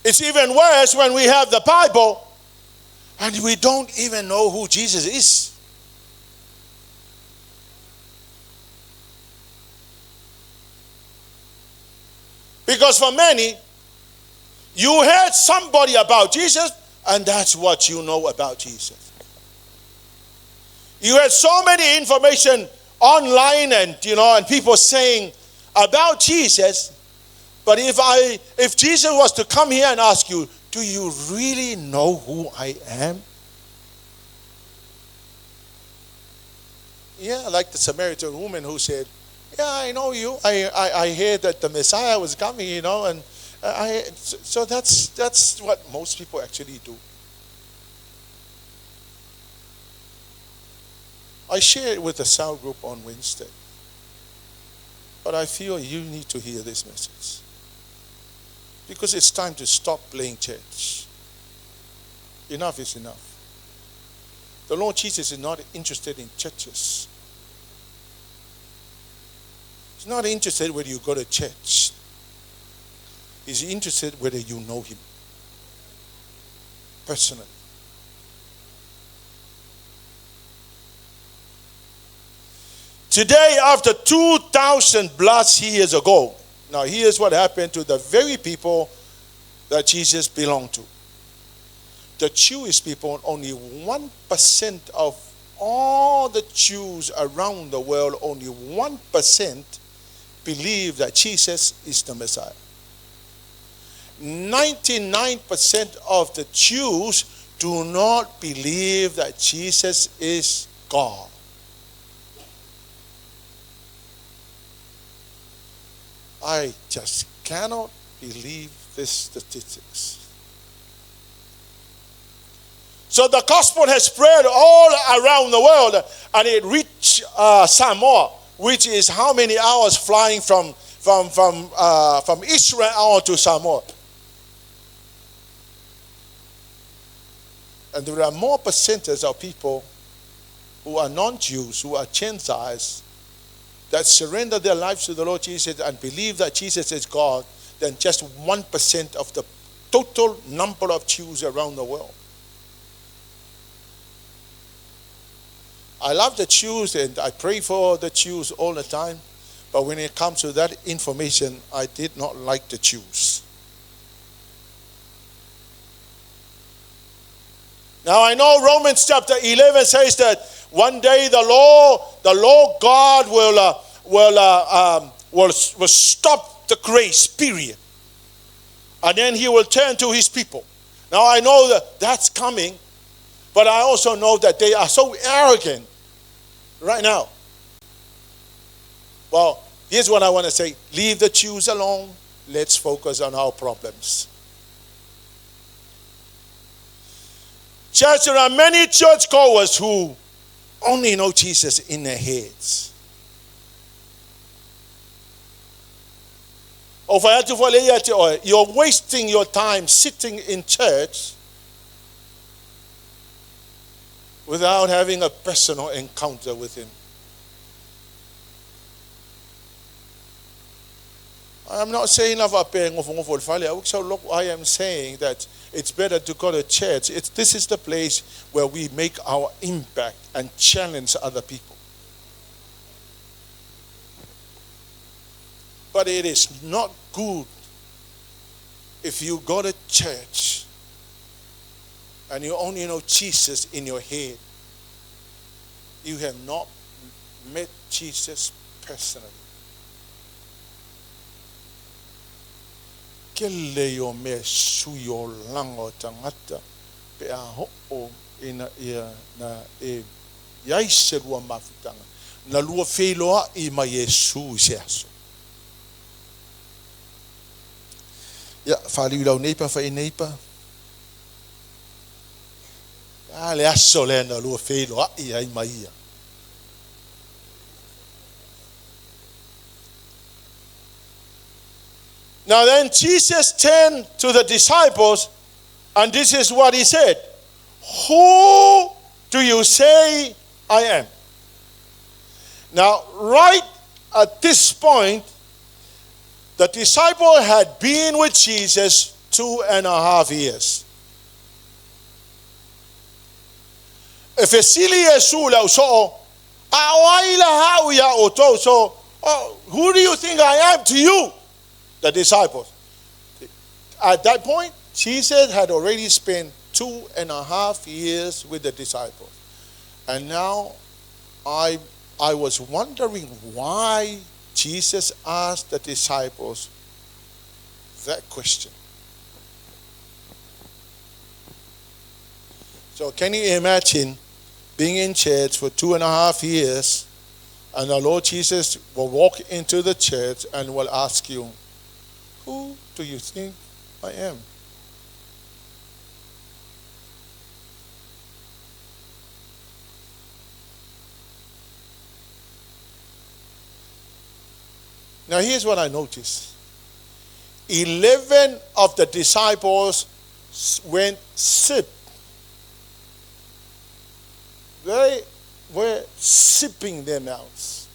It's even worse when we have the Bible and we don't even know who Jesus is. Because for many, you heard somebody about Jesus, and that's what you know about Jesus. You had so many information online and people saying about Jesus, but if Jesus was to come here and ask you, do you really know who I am? Yeah, like the Samaritan woman who said, yeah, I know you. I heard that the Messiah was coming, and so that's what most people actually do. I shared it with the cell group on Wednesday, but I feel you need to hear this message because it's time to stop playing church. Enough is enough. The Lord Jesus is not interested in churches. He's not interested whether you go to church. He's interested whether you know him personally. Today, after 2,000 plus years ago, now here's what happened to the very people that Jesus belonged to. The Jewish people, only 1% of all the Jews around the world, only 1% believe that Jesus is the Messiah. 99% of the Jews do not believe that Jesus is God. I just cannot believe this statistics. So the gospel has spread all around the world, and it reached Samoa, which is how many hours flying from Israel to Samoa. And there are more percentages of people who are non-Jews, who are Gentiles, that surrender their lives to the Lord Jesus and believe that Jesus is God than just 1% of the total number of Jews around the world. I love the Jews and I pray for the Jews all the time, but when it comes to that information, I did not like the Jews. Now I know Romans chapter 11 says that one day the Lord God will stop the grace, period. And then he will turn to his people. Now I know that that's coming, but I also know that they are so arrogant right now. Well, here's what I want to say. Leave the Jews alone. Let's focus on our problems. Church, there are many churchgoers who only know Jesus in their heads. You're wasting your time sitting in church without having a personal encounter with him. I'm not saying I am saying that it's better to go to church. This is the place where we make our impact and challenge other people. But it is not good if you go to church and you only know Jesus in your head. You have not met Jesus personally. Kele yo me suyo lango tangata pe a ho ina ia na e yaise rua mafutanga na lua feiloa I ma Yesu seaso. Ja, fali lau neipa fa neipa. Ja, le aso le na lua feiloa I ma ia. Now then Jesus turned to the disciples and this is what he said. Who do you say I am? Now right at this point, the disciple had been with Jesus 2.5 years. If who do you think I am to you? The disciples. At that point, Jesus had already spent 2.5 years with the disciples. And now I was wondering why Jesus asked the disciples that question. So can you imagine being in church for 2.5 years and the Lord Jesus will walk into the church and will ask you, who do you think I am? Now here's what I noticed. 11 of the disciples went sip. They were sipping their mouths.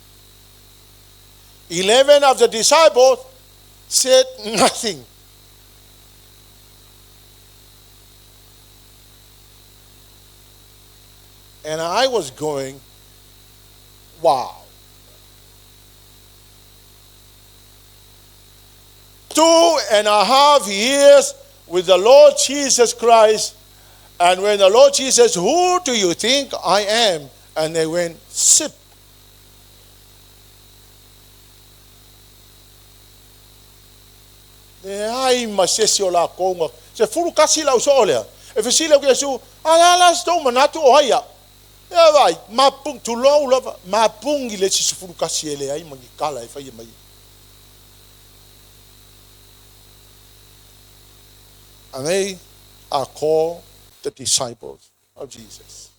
11 of the disciples said nothing. And I was going, wow. 2.5 years with the Lord Jesus Christ. And when the Lord Jesus, who do you think I am? And they went, sip. Ai masesio la konga se furu kasi la usolea e fesile ku Yesu ala sto manatu o haya e vai mapung tu lo lava mapung ile se furu kasi ele ai mangikala e fai mai. And they are called the disciples of Jesus.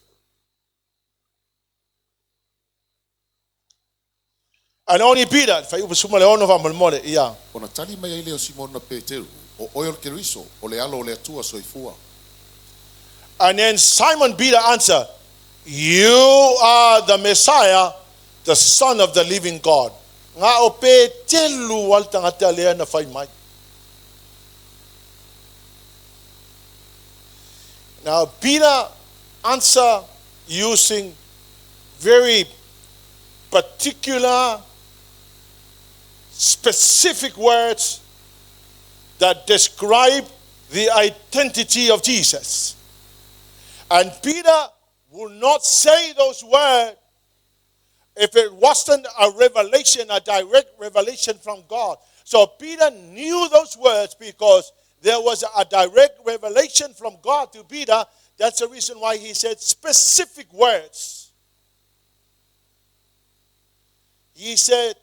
And only Peter, fai upasuma leono va malmole ia. Ona tali mai ile o Simon na Peteru o oil keriso o le alo o le atua soifua. And then Simon Peter answered, you are the Messiah, the Son of the living God. Nga o Petelu wal tangata lea na fai mai. Now Peter answered using very particular specific words that describe the identity of Jesus. And Peter would not say those words if it wasn't a revelation, a direct revelation from God. So Peter knew those words because there was a direct revelation from God to Peter. That's the reason why he said specific words. He said,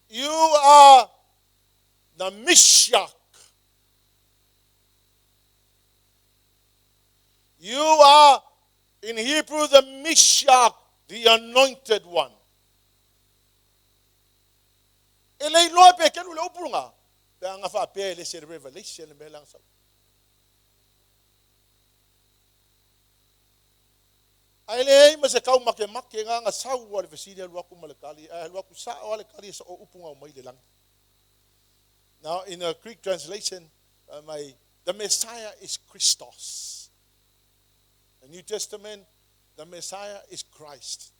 you are the Messiah. You are, in Hebrew, the Messiah, the anointed one. Pe anga fa pe le se revelation me lang sa. Ai le ma se kau make nga sau wa le fesili lu aku malakali lu aku sa wa le kali sa o upunga o mai le lang. Now in a Greek translation the Messiah is Christos. The New Testament, the Messiah is Christ.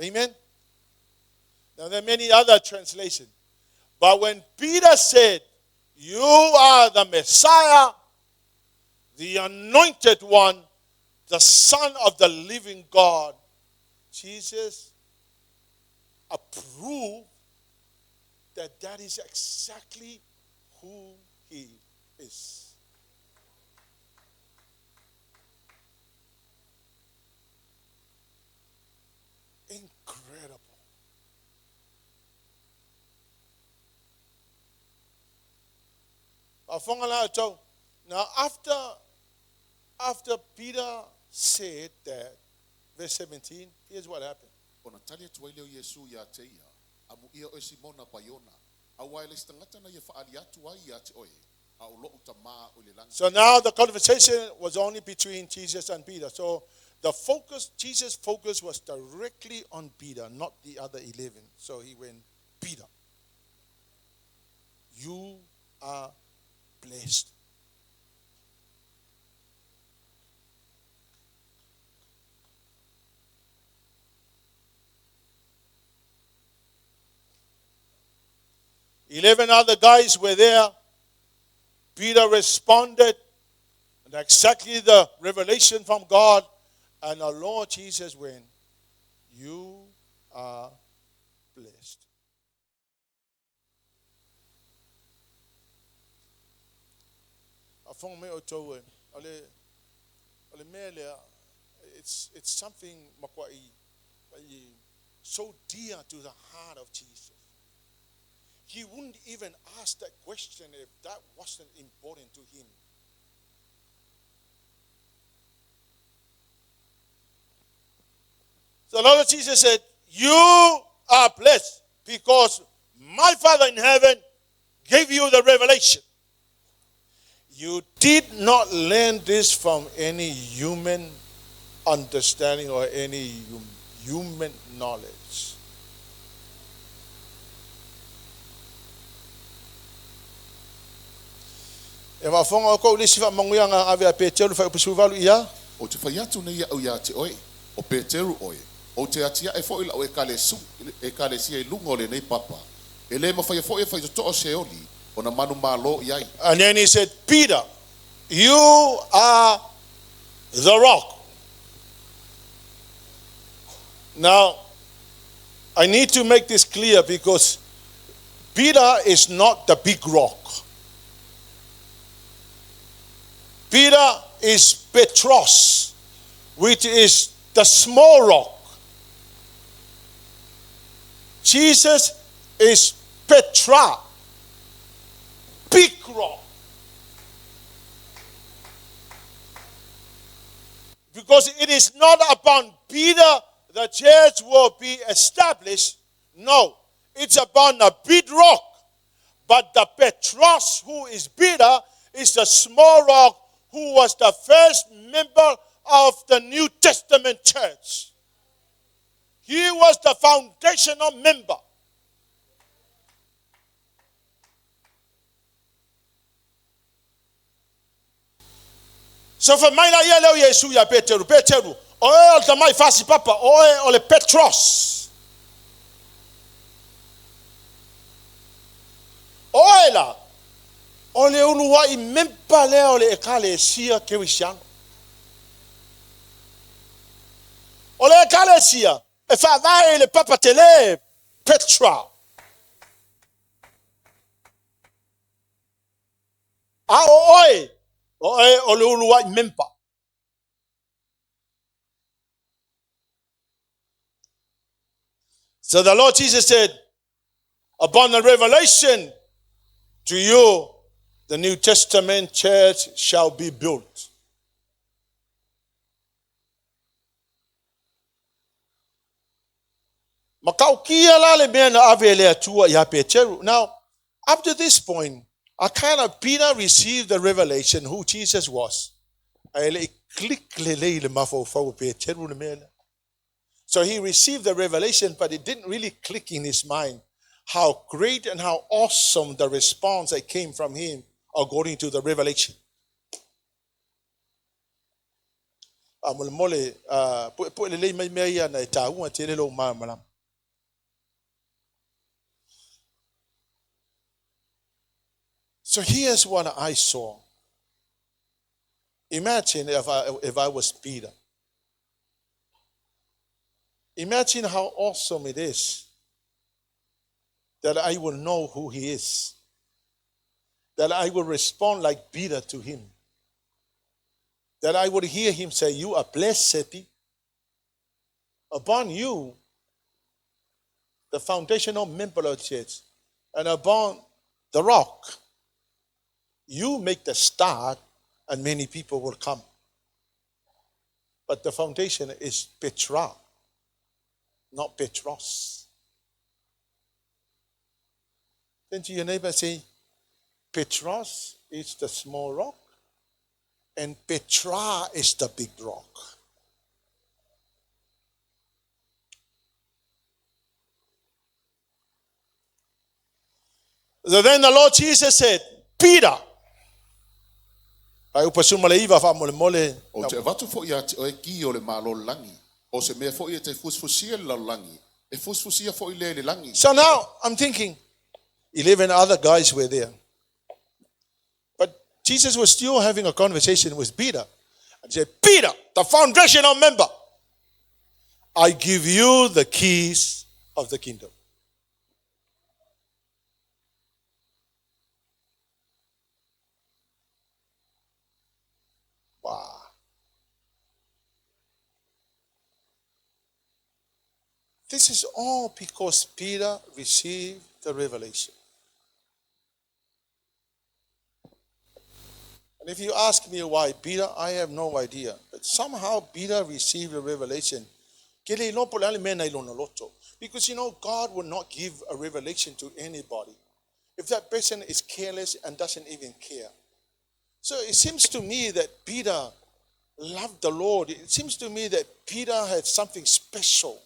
Amen. Now there are many other translations. But when Peter said, "You are the Messiah, the anointed one, the Son of the living God," Jesus approved that is exactly who he is. Incredible. Now after Peter said that, verse 17, here's what happened. Ona talia tuaileo Yesu ya teia, amu ia o Simona paiona, awa ele stangata na ye faali atu ai ya te oe, au lo utama o le langi. So now the conversation was only between Jesus and Peter. So Jesus' focus was directly on Peter, not the other 11. So he went, Peter, you are blessed. Eleven other guys were there. Peter responded, and exactly the revelation from God, and our Lord Jesus went, you are blessed. It's something so dear to the heart of Jesus. He wouldn't even ask that question if that wasn't important to him. So the Lord Jesus said, you are blessed because my Father in heaven gave you the revelation. You did not learn this from any human understanding or any human knowledge. E mafonga ko le sifa manguya nga ave a Petero fa upusuvalu ia o te whai atu nei au ia te oe, o Peteru oe, o te atia e fo ila o e kale sia i lungo le nei papa, e le ma whai fo e whai to se oli, o na manu malo iai. And then he said, Peter, you are the rock. Now, I need to make this clear because Peter is not the big rock. Peter is Petros, which is the small rock. Jesus is Petra, big rock. Because it is not upon Peter the church will be established. No, it's upon a big rock. But the Petros, who is Peter, is the small rock who was the first member of the New Testament church. He was the foundational member. So for my yellow Yesu ya Peteru, oe o mai fasi papa, oe o le Petros. Oe la, o le unua I mempa leo le ekale sia kewisiano. O le ekale sia, e fa vai le papa tele Petra. A oe o le unua I mempa. So the Lord Jesus said, upon the revelation to you, the New Testament church shall be built. Makaukia la le mea na ave le atua ia Peteru. Now, up to this point, Peter received the revelation who Jesus was. So he received the revelation, but it didn't really click in his mind how great and how awesome the response that came from him according to the revelation. So here's what I saw. Imagine if I was Peter. Imagine how awesome it is that I will know who he is. That I will respond like Peter to him. That I would hear him say, "You are blessed, Sepi. Upon you, the foundational member of the church, and upon the rock, you make the start, and many people will come." But the foundation is Petra, not Petros. Then to your neighbor say, Petros is the small rock, and Petra is the big rock. So then the Lord Jesus said, Peter. Ai upasuma le iwa fa mole mole. O te watu fo ia te oe ki o le malo langi. O se mea fo ia te fusfusia la langi. E fusfusia fo ile le langi. So now I'm thinking, 11 other guys were there. But Jesus was still having a conversation with Peter. And said, Peter, the foundational member, I give you the keys of the kingdom. Wow. This is all because Peter received the revelation. And if you ask me why Peter, I have no idea. But somehow Peter received a revelation. Because God will not give a revelation to anybody if that person is careless and doesn't even care. So it seems to me that Peter loved the Lord. It seems to me that Peter had something special.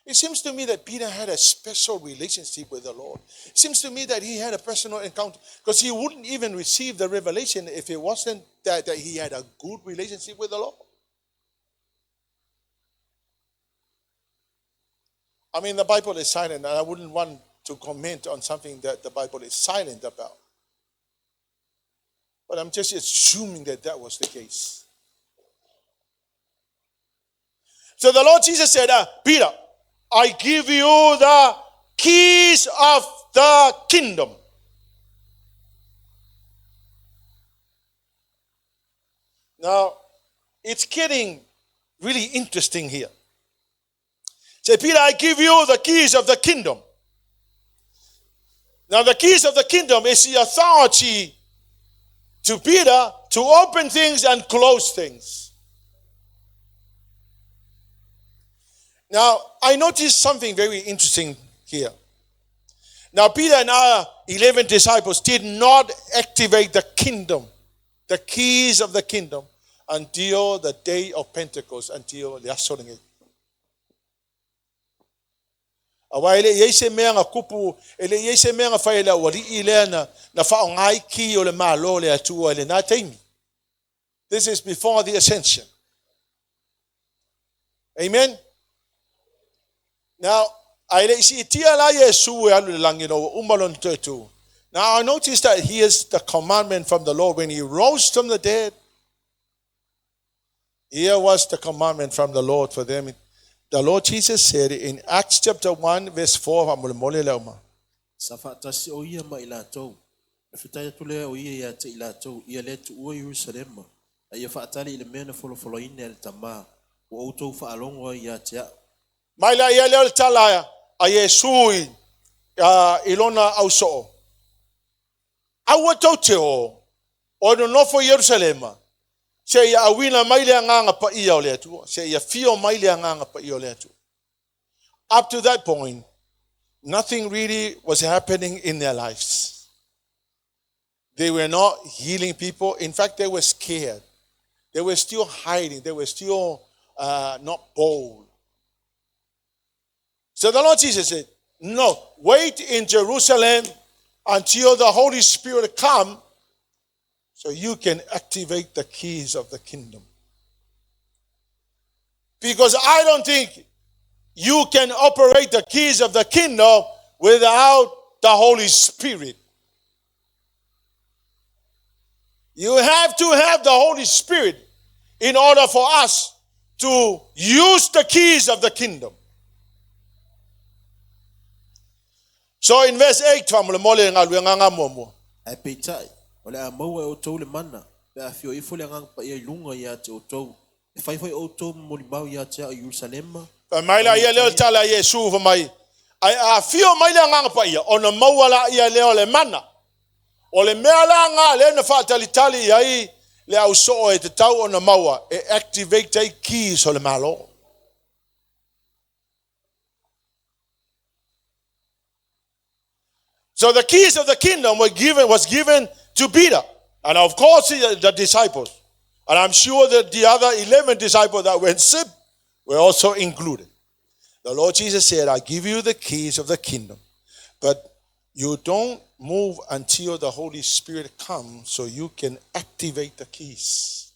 It seems to me that Peter had a special relationship with the Lord. It seems to me that he had a personal encounter, because he wouldn't even receive the revelation if it wasn't that he had a good relationship with the Lord. I mean, the Bible is silent, and I wouldn't want to comment on something that the Bible is silent about. But I'm just assuming that that was the case. So the Lord Jesus said, Peter, I give you the keys of the kingdom. Now, it's getting really interesting here. Say, Peter, I give you the keys of the kingdom. Now, the keys of the kingdom is the authority to Peter to open things and close things. Now, I noticed something very interesting here. Now, Peter and our 11 disciples did not activate the kingdom, the keys of the kingdom, until the day of Pentecost, until the Asoringe. Awa ele yese mea nga kupu, ele yese mea nga whaela wali ile na whao ngai ki o le malo le atua ele nā teimi. This is before the ascension. Amen? Now, aile isi tia la Yesu e alu le langi no umalon tutu. Now, I noticed that here's the commandment from the Lord when he rose from the dead. Here was the commandment from the Lord for them. The Lord Jesus said in Acts chapter 1, verse 4, Leauma. Safatasi o ia ma ilatou. Opetaia tule o ia te ilatou. Ia le tu ua Yerusalema. Ia whaatali ile mena folofolo ine el tama. O outou whaalongo ia te a. Maila ia leo tala a Yesui ilona au so. Awa tote o no nofo Yerusalema. Se ia awina maile nganga pa ia o le atu. Se ia fio maile nganga pa ia o le atu. up to that point, nothing really was happening in their lives. They were not healing people. In fact, they were scared. They were still hiding. They were still not bold. So the Lord Jesus said, no, wait in Jerusalem until the Holy Spirit come so you can activate the keys of the kingdom. Because I don't think you can operate the keys of the kingdom without the Holy Spirit. You have to have the Holy Spirit in order for us to use the keys of the kingdom. So in verse 8, Ai peitai, o le a maua e o tou le mana, pe a fio ifo le ngang pa ia lunga ia te o tou. E whaifai o tou molimau ia te a Yerusalema. Maila ia leo tala Yesu fa mai. Ai a fio maila ngang pa ia ona mauala ia leo le mana. O le mea la nga le na fatalitali ai le au so e te tau ona maua e activate the keys o le malo. So the keys of the kingdom was given to Peter, and of course the disciples. And I'm sure that the other 11 disciples that went sick were also included. The Lord Jesus said, I give you the keys of the kingdom, but you don't move until the Holy Spirit comes so you can activate the keys.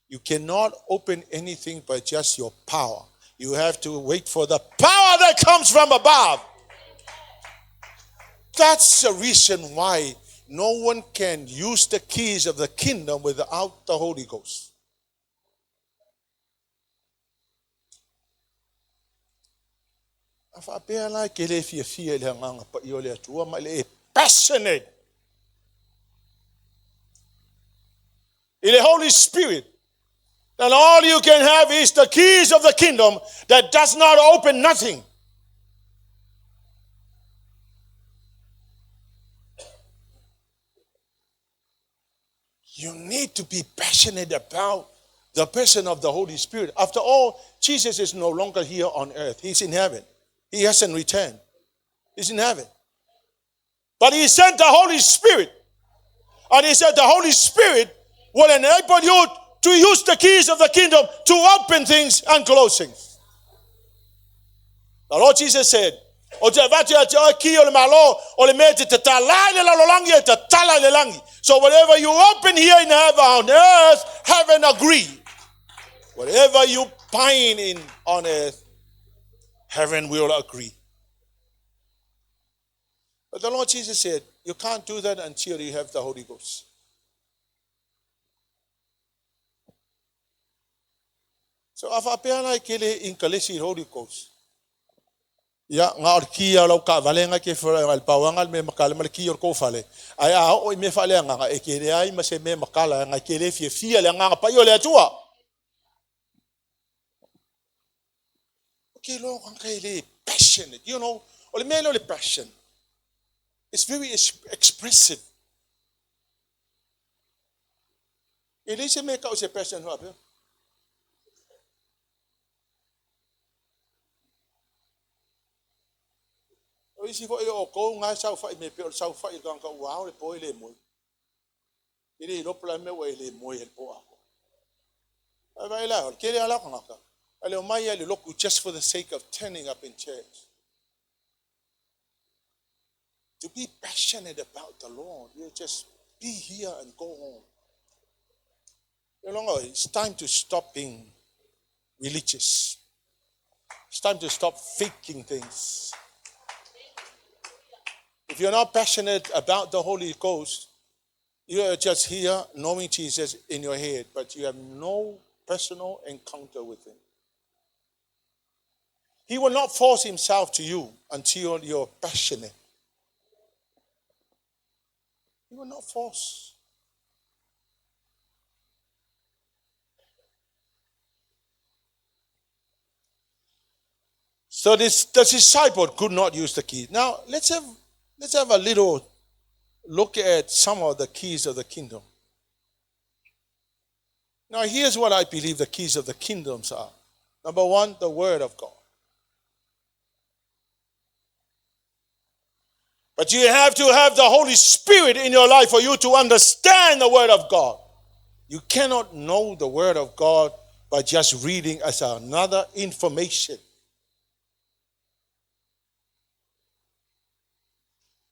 You cannot open anything by just your power. You have to wait for the power that comes from above. That's the reason why no one can use the keys of the kingdom without the Holy Ghost. Passionate. In the Holy Spirit, then all you can have is the keys of the kingdom that does not open nothing. You need to be passionate about the person of the Holy Spirit. After all, Jesus is no longer here on earth. He's in heaven. He hasn't returned. He's in heaven. But he sent the Holy Spirit. And he said the Holy Spirit will enable you to use the keys of the kingdom to open things and close things. The Lord Jesus said, so whatever you open here in heaven on earth, heaven agree. Whatever you bind in on earth, heaven will agree. But the Lord Jesus said, you can't do that until you have the Holy Ghost. So if I pay like in Kalisi Holy Ghost, ya nga kia lo ka valenga ke fora al pawanga me makala mal ki ko fale ai a o me fale nga e ke re ai ma se me makala nga ke le fie le nga pa yo le tua ke lo kan ke le passionate, you know, o le me lo le passion, it's very expressive. Ele se me ka o se passion ho ape o isi fo e o ko nga sa fa me pe o sa fa I ka wow le po le mo ile lo plan me we le mo e po a vai la ke le ala ka ka ale o mai le loku just for the sake of turning up in church. To be passionate about the Lord, you just be here and go home. No longer, it's time to stop being religious. It's time to stop faking things. If you're not passionate about the Holy Ghost, you are just here knowing Jesus in your head, but you have no personal encounter with him. He will not force himself to you until you're passionate. He will not force. So the disciple could not use the key. Now let's have a little look at some of the keys of the kingdom. Now here's what I believe the keys of the kingdoms are. Number one, the word of God. But you have to have the Holy Spirit in your life for you to understand the Word of God. You cannot know the Word of God by just reading as another information.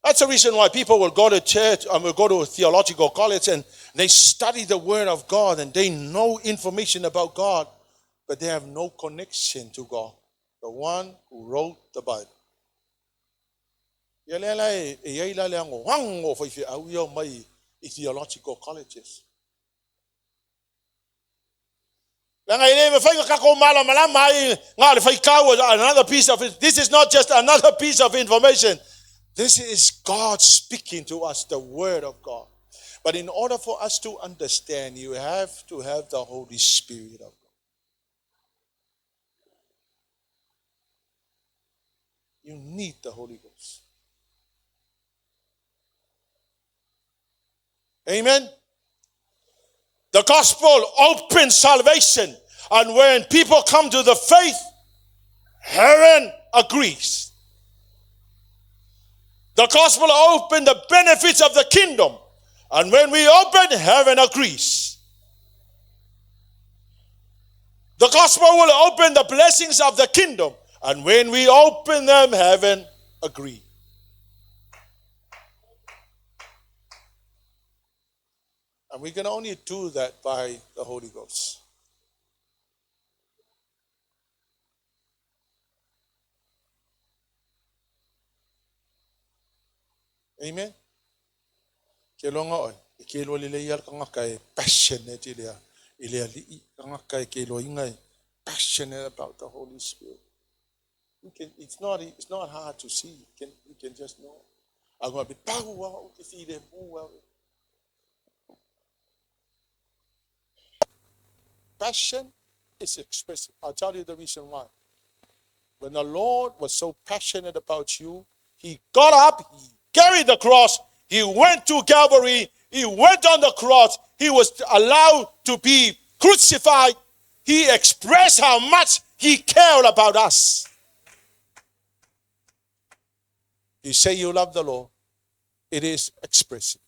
That's the reason why people will go to church and will go to a theological college and they study the Word of God and they know information about God, but they have no connection to God, the one who wrote the Bible. Theological colleges. Another piece of it. This is not just another piece of information. This is God speaking to us, the Word of God. But in order for us to understand, you have to have the Holy Spirit of God. You need the Holy Ghost. Amen? The gospel opens salvation. And when people come to the faith, heaven agrees. The gospel opens the benefits of the kingdom. And when we open, heaven agrees. The gospel will open the blessings of the kingdom. And when we open them, heaven agrees. And we can only do that by the Holy Ghost. Amen. Ke longa oi, ke lo le ia ka kai passionate ile li ka kai ke lo ingai passionate about the Holy Spirit. It's not hard to see. You can just know. I'm going to be power to see them move. Passion is expressive. I'll tell you the reason why. When the Lord was so passionate about you, he got up, he carried the cross, he went to Calvary, he went on the cross, he was allowed to be crucified. He expressed how much he cared about us. You say you love the Lord, it is expressive.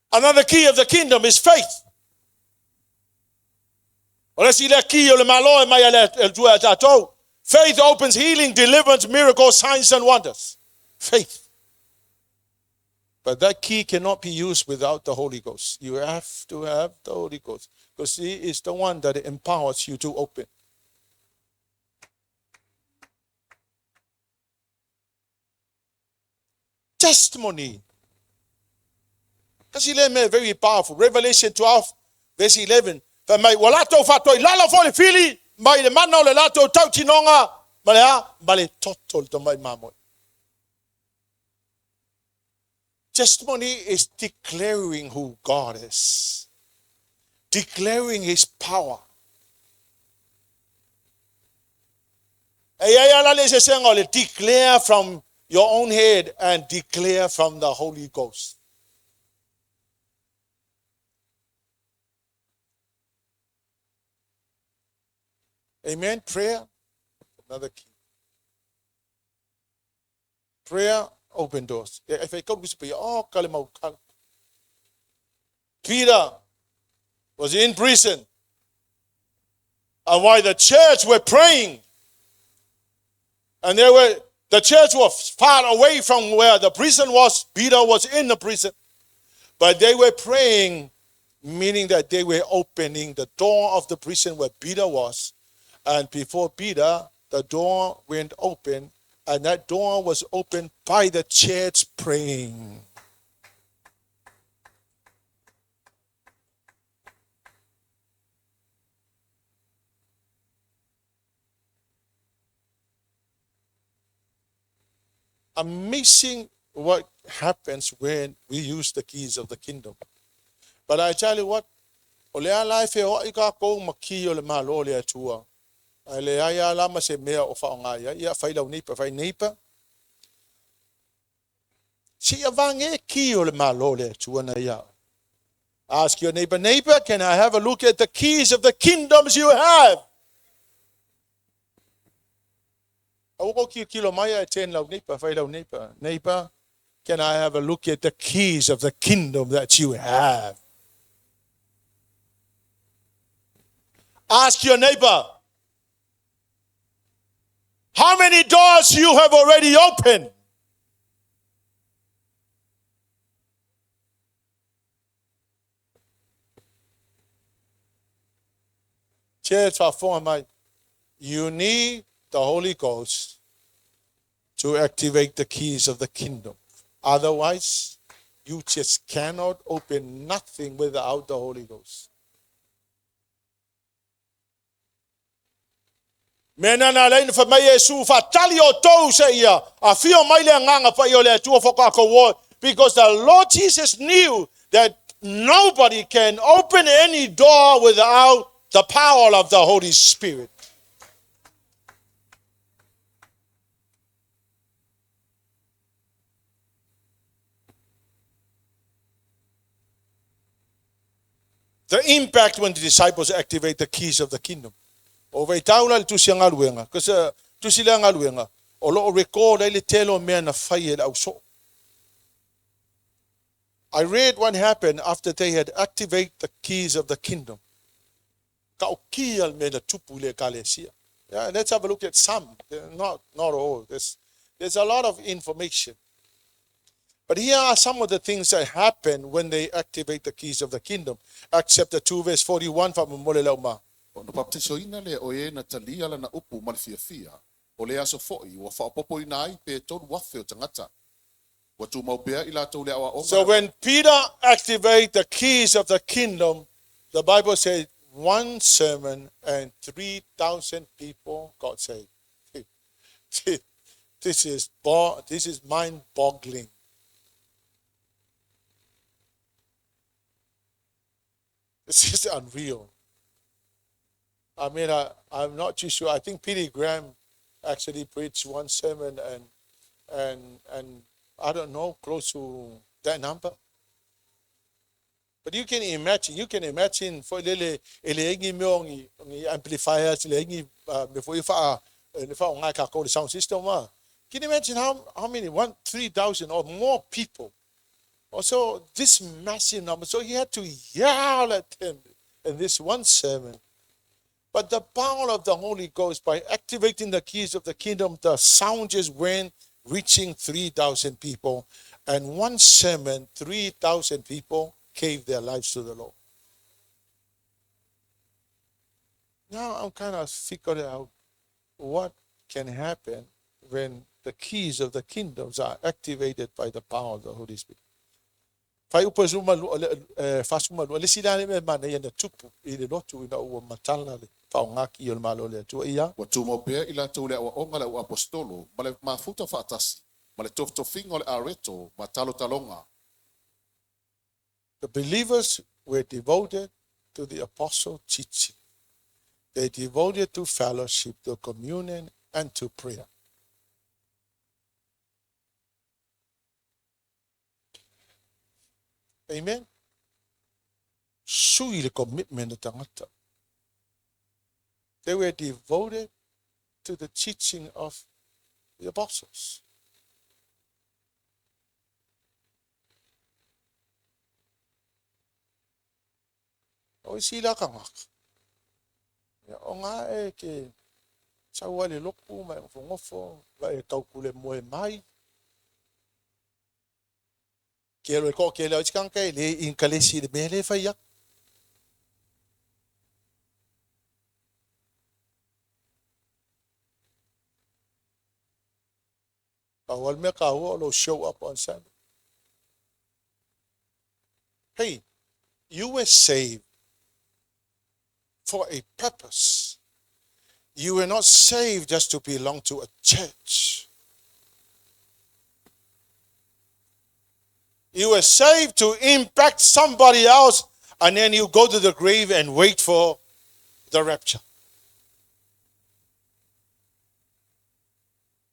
Another key of the kingdom is faith. Faith opens healing, deliverance, miracles, signs and wonders. Faith. But that key cannot be used without the Holy Ghost. You have to have the Holy Ghost. Because he is the one that empowers you to open. Testimony. That's 11, very powerful. Revelation 12, verse 11. Walato fatoi lala fole fili mai le mano le lato tau tinonga malea male totol to mai mamoi. Testimony is declaring who God is. Declaring his power. Declare from your own head and declare from the Holy Ghost. Amen. Prayer, another key. Prayer, open doors. If I come to Peter was in prison. And while the church were praying, and the church was far away from where the prison was. Peter was in the prison. But they were praying, meaning that they were opening the door of the prison where Peter was. And before Peter, the door went open, and that door was opened by the church praying. Amazing what happens when we use the keys of the kingdom. But I tell you what, olea life o ika ko makio le malo le atua. Ale aya lama se mea o faonga ia faila unipa fai nipa. Si avange kio le malo le atua na ia. Ask your neighbor, can I have a look at the keys of the kingdoms you have? Oko kilo maya 10 lau neighbor, 5 lau neighbor. Neighbor, can I have a look at the keys of the kingdom that you have? Ask your neighbor, how many doors you have already opened? Church, you need the Holy Ghost to activate the keys of the kingdom. Otherwise, you just cannot open nothing without the Holy Ghost. Mena na lein fa mai Yesu fa tali o tou se ia a fio mai le nganga pa yo le tu foka ko wo, because the Lord Jesus knew that nobody can open any door without the power of the Holy Spirit. The impact when the disciples activate the keys of the kingdom. Over taula tu sianga luenga, because tu silanga luenga. Olo record ele telo me na faye au so. I read what happened after they had activated the keys of the kingdom. Ka okial me na tupule kalesia. Yeah, let's have a look at some. Not all. There's a lot of information. But here are some of the things that happen when they activate the keys of the kingdom. Acts chapter 2 verse 41 from Leauma. Ono baptiso ina le o e na talia la na upu malfiafia. O le aso foi wa whaapopo ina ai pe tonu wafe o tangata. Wa tu maupea ila tau le awa So when Peter activated the keys of the kingdom, the Bible says 1 sermon and 3,000 people got saved. This is mind-boggling. This is unreal. I mean, I'm not too sure. I think Peter Graham actually preached 1 sermon and I don't know, close to that number. But you can imagine for ele engi meongi amplifiers ele engi before if ngai ka ko sound system ma. Can you imagine how many 3,000 or more people? Also this massive number. So he had to yell at them in this 1 sermon. But the power of the Holy Ghost, by activating the keys of the kingdom, the sound just went, reaching 3,000 people. And 1 sermon, 3,000 people gave their lives to the Lord. Now I'm kind of figuring out what can happen when the keys of the kingdoms are activated by the power of the Holy Spirit. Fai upa zuma fasuma le sila le mana ia na tupu I le lotu ina ua matala le faongaki I le malo le atua ia. Wa tu maupea ila tau le awa onga le ua apostolo ma le mafuta whaatasi ma le toftofinga o le areto ma talo talonga. The believers were devoted to the apostle teaching. They devoted to fellowship, to communion, and to prayer. Amen. Sui le commitment of tangata. They were devoted to the teaching of the apostles. O sila ka ngaka. O nga e ke saua le loku mai ngofo va e kaukule moe mai. Ke lo ko ke le ikanka le inkalesi le mele fa ya. Awal me ka lo show up on Sunday. Hey, you were saved for a purpose. You were not saved just to belong to a church. You were saved to impact somebody else, and then you go to the grave and wait for the rapture.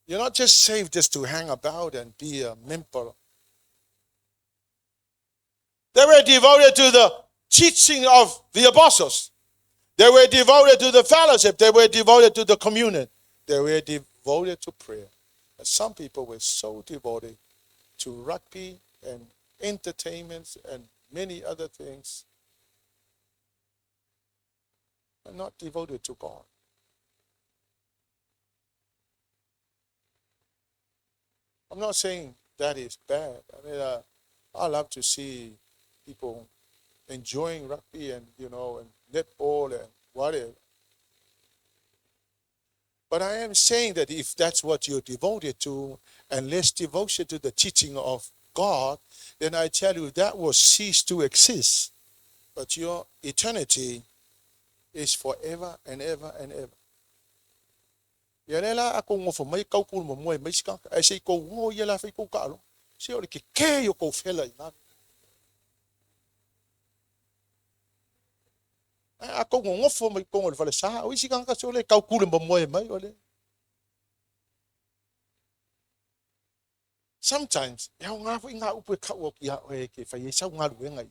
You're not just saved just to hang about and be a member. They were devoted to the teaching of the apostles. They were devoted to the fellowship. They were devoted to the communion. They were devoted to prayer. And some people were so devoted to rugby and entertainments and many other things, and not devoted to God. I'm not saying that is bad. I mean, I love to see people enjoying rugby and, and netball and whatever. But I am saying that if that's what you're devoted to, and less devotion to the teaching of God, then I tell you that will cease to exist. But your eternity is forever and ever and ever. Yalela ako ngofo mai kau kul mo mai ska ai sei ko ngo yela fai ko ka lo se o ke yo ko fela ina ako ngofo mai ko ngol fala sa o sika ka so le kau kul mo mai ole. Sometimes ya nga fo nga upu ka o ki ke fai sa nga lu ngai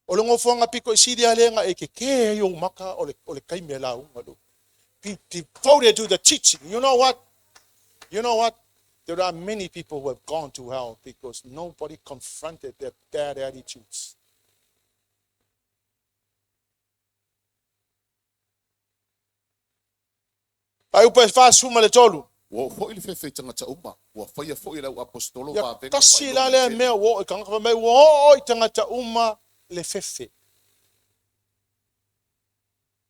o le ngofo nga piko si dia le nga ke yo maka ole kai me la u ngalo. Be devoted to the teaching. You know what? There are many people who have gone to hell because nobody confronted their bad attitudes. Ai upa fa suma le tolu. Wo fo ile fe tangata uma. Wo fa ia fo ile apostolo Ya va venga. kasila le me wo kanga me wo tangata uma le fefe.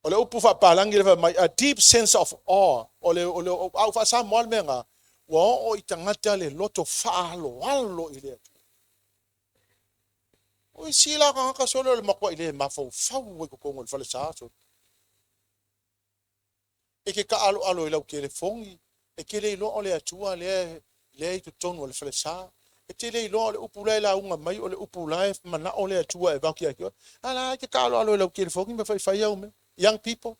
Ole upu fa palangi le mai a deep sense of awe. Ole au fa sa mo menga wo o itangata le loto fa lo ile. O sila ka solo le makwa ile mafo fa wo ko ngol fa le sa so. E ke ka alo ile ke le fongi e ke le lo ole atua le to ton wo le fa le sa. E te le lo le upu la unga mai ole upu la mana ole atua e va ki aki. Ala ke ka alo ile ke le fongi me fa ya me. Young people.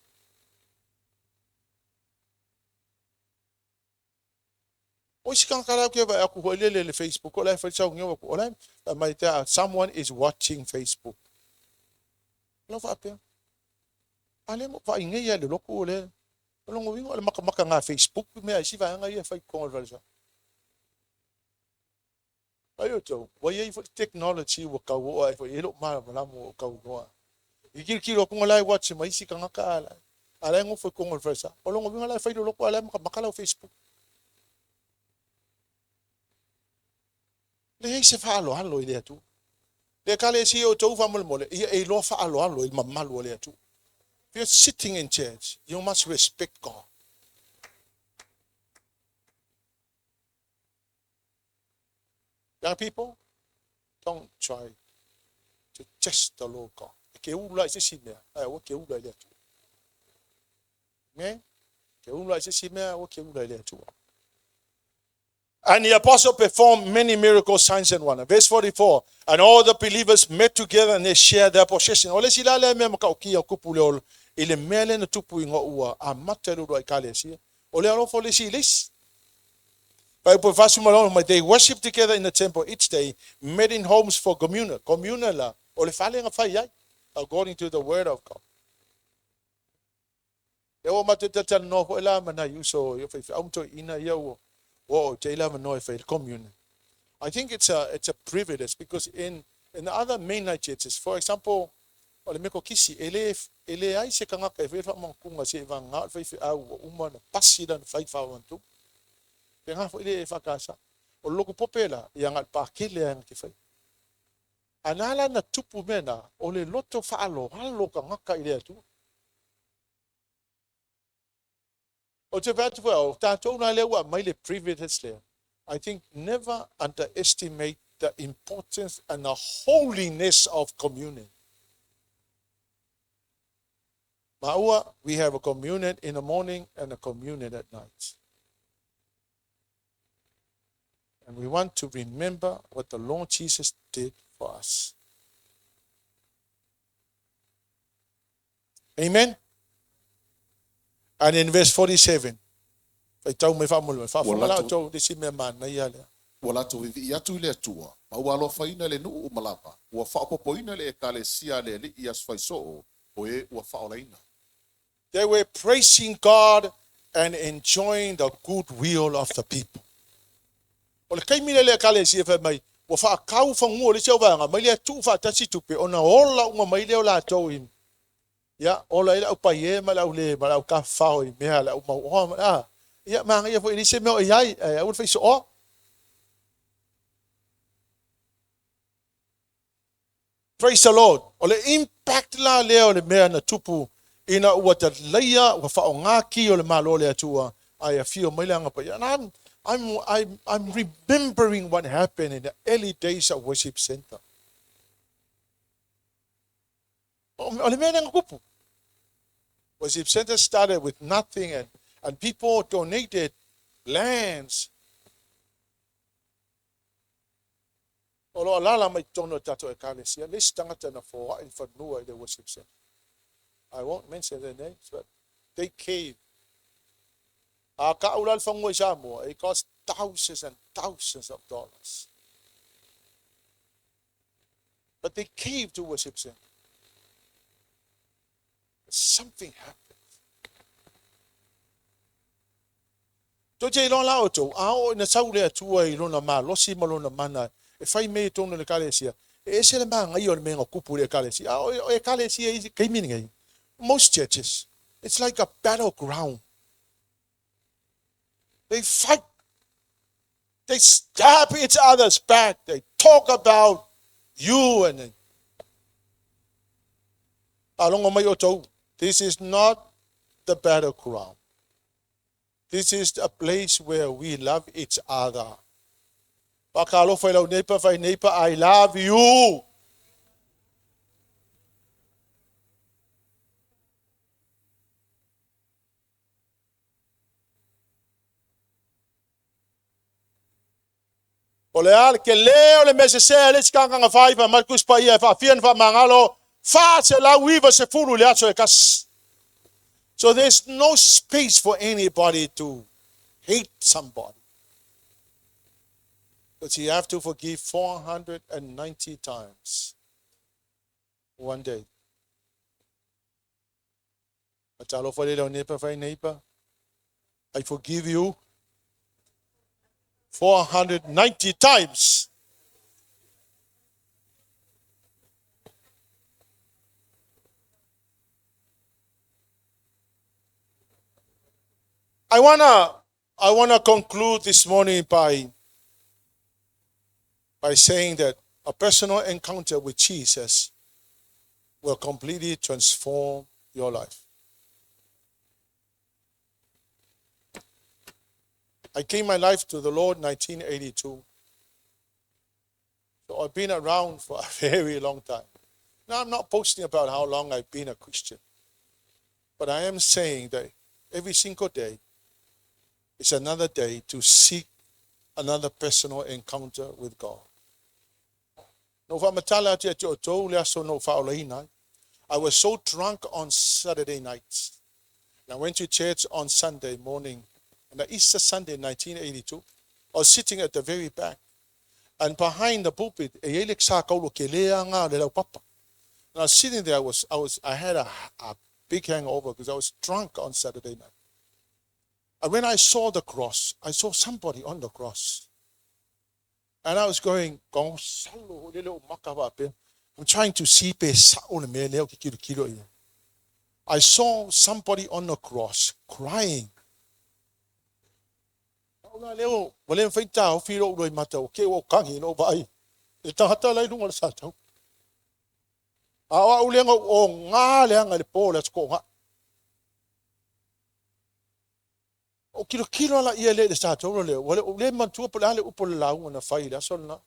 O sikan kala ke ba aku le Facebook ola fa sa ngyo ko ola mai ta someone is watching Facebook. Lo fa pe. Ale mo fa inge ya le loko le. Lo ngo wingo le maka nga Facebook me ai si va nga ia fa ko ngol fa. Ayo to, wa ye for technology wo ka wo ai fa elo ma mo ka wo. Ikiro ko ngolai watch mai si kanga kala. Ala ngo foi ko ngol fa sa. O lo ngo wingo la fa lo ko ala makala Facebook. Le se fa lo halo ile tu. Le kale si o to fa mole e lo fa lo halo il mamalo ile tu. If you're sitting in church, you must respect God. Young people, don't try to test the Lord God. Ke ula se simea, ai o ke ula ile tu. Me? Ke ula se simea o ke ula ile tu. And the apostle performed many miracles, signs and wonders. Verse 44. And all the believers met together and they shared their possession. Ole sila le me maka okia kupule ile mele na tupu ingo ua a matelu do ikale si. Ole alo fo le si lis. Bible verse malon they worship together in the temple each day, met in homes for communal. Communal la. Ole fale nga fai ai according to the word of God. Ewo matata no fo ela mana yuso yo fa auto ina yo. Whoa, commune. I think it's a privilege because in the other main night churches, for example, ole meko kisi ele ai se kanga ka fe fa mankunga se va nga fa fi au uma na pasida fa fa wantu. Pe nga fo ele fa kasa. O loko popela yang al pa kele yang ki fa. Anala na tupu mena ole loto fa alo halo kanga ka ile tu. I think never underestimate the importance and the holiness of communion. Maua, we have a communion in the morning and a communion at night. And we want to remember what the Lord Jesus did for us. Amen? And in verse 47, Wala to vi ya tu le tua. Ma walo faina le no malapa. Wa fa popoina le ekalesia le ias faiso o e wa fa olaina. They were praising God and enjoying the goodwill of the people. O le kaimile le kale si fa mai, wa fa kau fa ngo le seu vanga, mai le tu fa tasi tupe ona ola uma mai le ola toin. Ya, ola ila upa ye ma la ule ma la ka fa o me ala uma o ah. Ya manga ya fo ni se me o yai, o fa so o. Praise the Lord. O le impact la leo le mea na tupu ina ua ta leia ua whaongaki o le malo le atua ai a fio mailanga pa. And I'm remembering what happened in the early days of Worship Center. O le mea nga kupu. Worship Center started with nothing and people donated lands. O lo alala mai tono tato e kalesia. Let's tangata na for in whanua I the Worship Center. I won't mention their names, but they caved. Kaulal whanua Samoa, it cost thousands and thousands of dollars. But they caved to Worship Center. Something happened. Toje ilona auto, ao na saule atua ilona ma, losi malona mana, e fai me tono le kalesia. E se le manga i o le menga kupu le kalesia. O e kalesia i kaimini ngai. Most churches, it's like a battleground. They fight. They stab each other's back. They talk about you and then. Along mai oto. This is not the battleground. This is a place where we love each other. Pakalo fai lau neighbor, I love you. O le al ke leo le mese se le skanga nga fai pa Markus pa ia fa fian fa mangalo fa se la wiva se fulu le aso e kas. So there's no space for anybody to hate somebody. But you have to forgive 490 times one day. Matalo fa le neighbor fa neighbor. I forgive you 490 times. I wanna conclude this morning by saying that a personal encounter with Jesus will completely transform your life. I gave my life to the Lord in 1982. So I've been around for a very long time. Now, I'm not boasting about how long I've been a Christian. But I am saying that every single day is another day to seek another personal encounter with God. I was so drunk on Saturday nights. And I went to church on Sunday morning. On the Easter Sunday 1982, I was sitting at the very back. And behind the pulpit, and I was sitting there, I had a big hangover because I was drunk on Saturday night. And when I saw the cross, I saw somebody on the cross. And I was going, I'm trying to see. I saw somebody on the cross crying. O kilo la ia le sa tolo le le mantua po le upo la una fai la sona.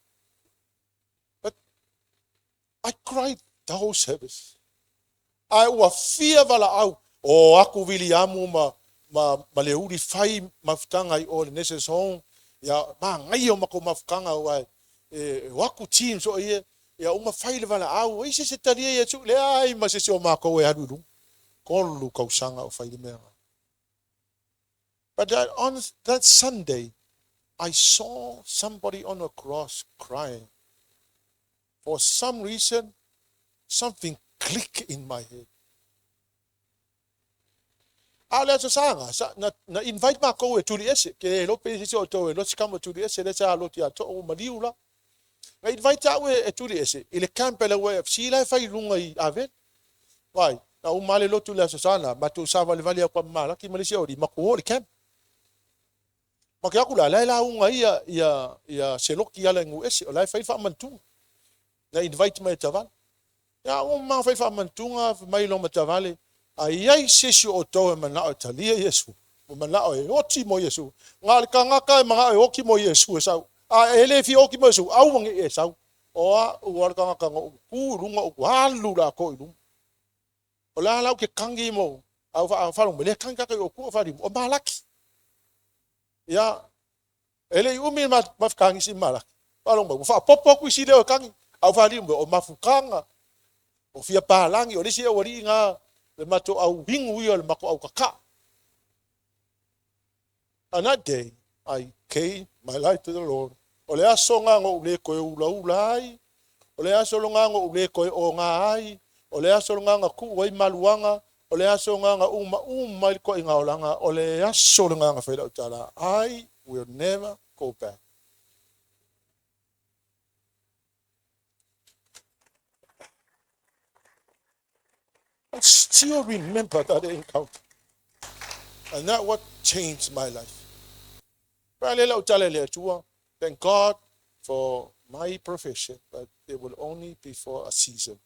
But I cried the whole service. I was fear vala au o aku vili amu ma le uri fai mafutanga I o le neses hong ya ma ngai o mako mafukanga wa waku team so ia ya uma fai le vala au ise se taria ya tu le ai ma se o mako e adudu kolu kausanga o fai le mea. But on that Sunday, I saw somebody on a cross crying. For some reason, something clicked in my head. Ale sa sanga na invite ma ko e tuli ese ke lo pe si o to lo skamo tuli ese le sa lo ti ato o maliula. Nga invite ta e tuli ese ile camp le we si la fai lunga I ave. Vai, na o male lo tuli sa sana ma tu sa vale vale kwa mala ki mali si o di ma ko le camp. Ma ke aku la unga ia se lo ki ala ngu ese o la fai fa mantu. Na invite mai taval. Ya o ma fai fa mantunga mai lo matavale. Ai sesi o to mana o talia Yesu. O mana o oti mo Yesu. Ngal ka ngaka mga o oki mo Yesu sa. A ele fi oki mo Yesu au wangi e sa. O a o ka ngaka ngo ku runga o halu la ko ilu. O la ke kangi mo. Au fa lo mele kanga ka o ku fa di o malaki. Ya ele umi ma kangi si malaki. Fa lo mo fa popo ku si le o kangi. Au fa di mo o mafukanga. O fia palangi o lisi o ri nga le mato au bingu ia le mako au kaka. On that day, I gave my life to the Lord. O le aso nga ngo ule koe ula ai. O le aso nga ngo ule koe o nga ai. O le aso nga ku wai maluanga. O le aso nga uma il koe ngaolanga. O le aso nga whaida utala. I will never go back. I still remember that encounter. And that what changed my life. Thank God for my profession, but it will only be for a season.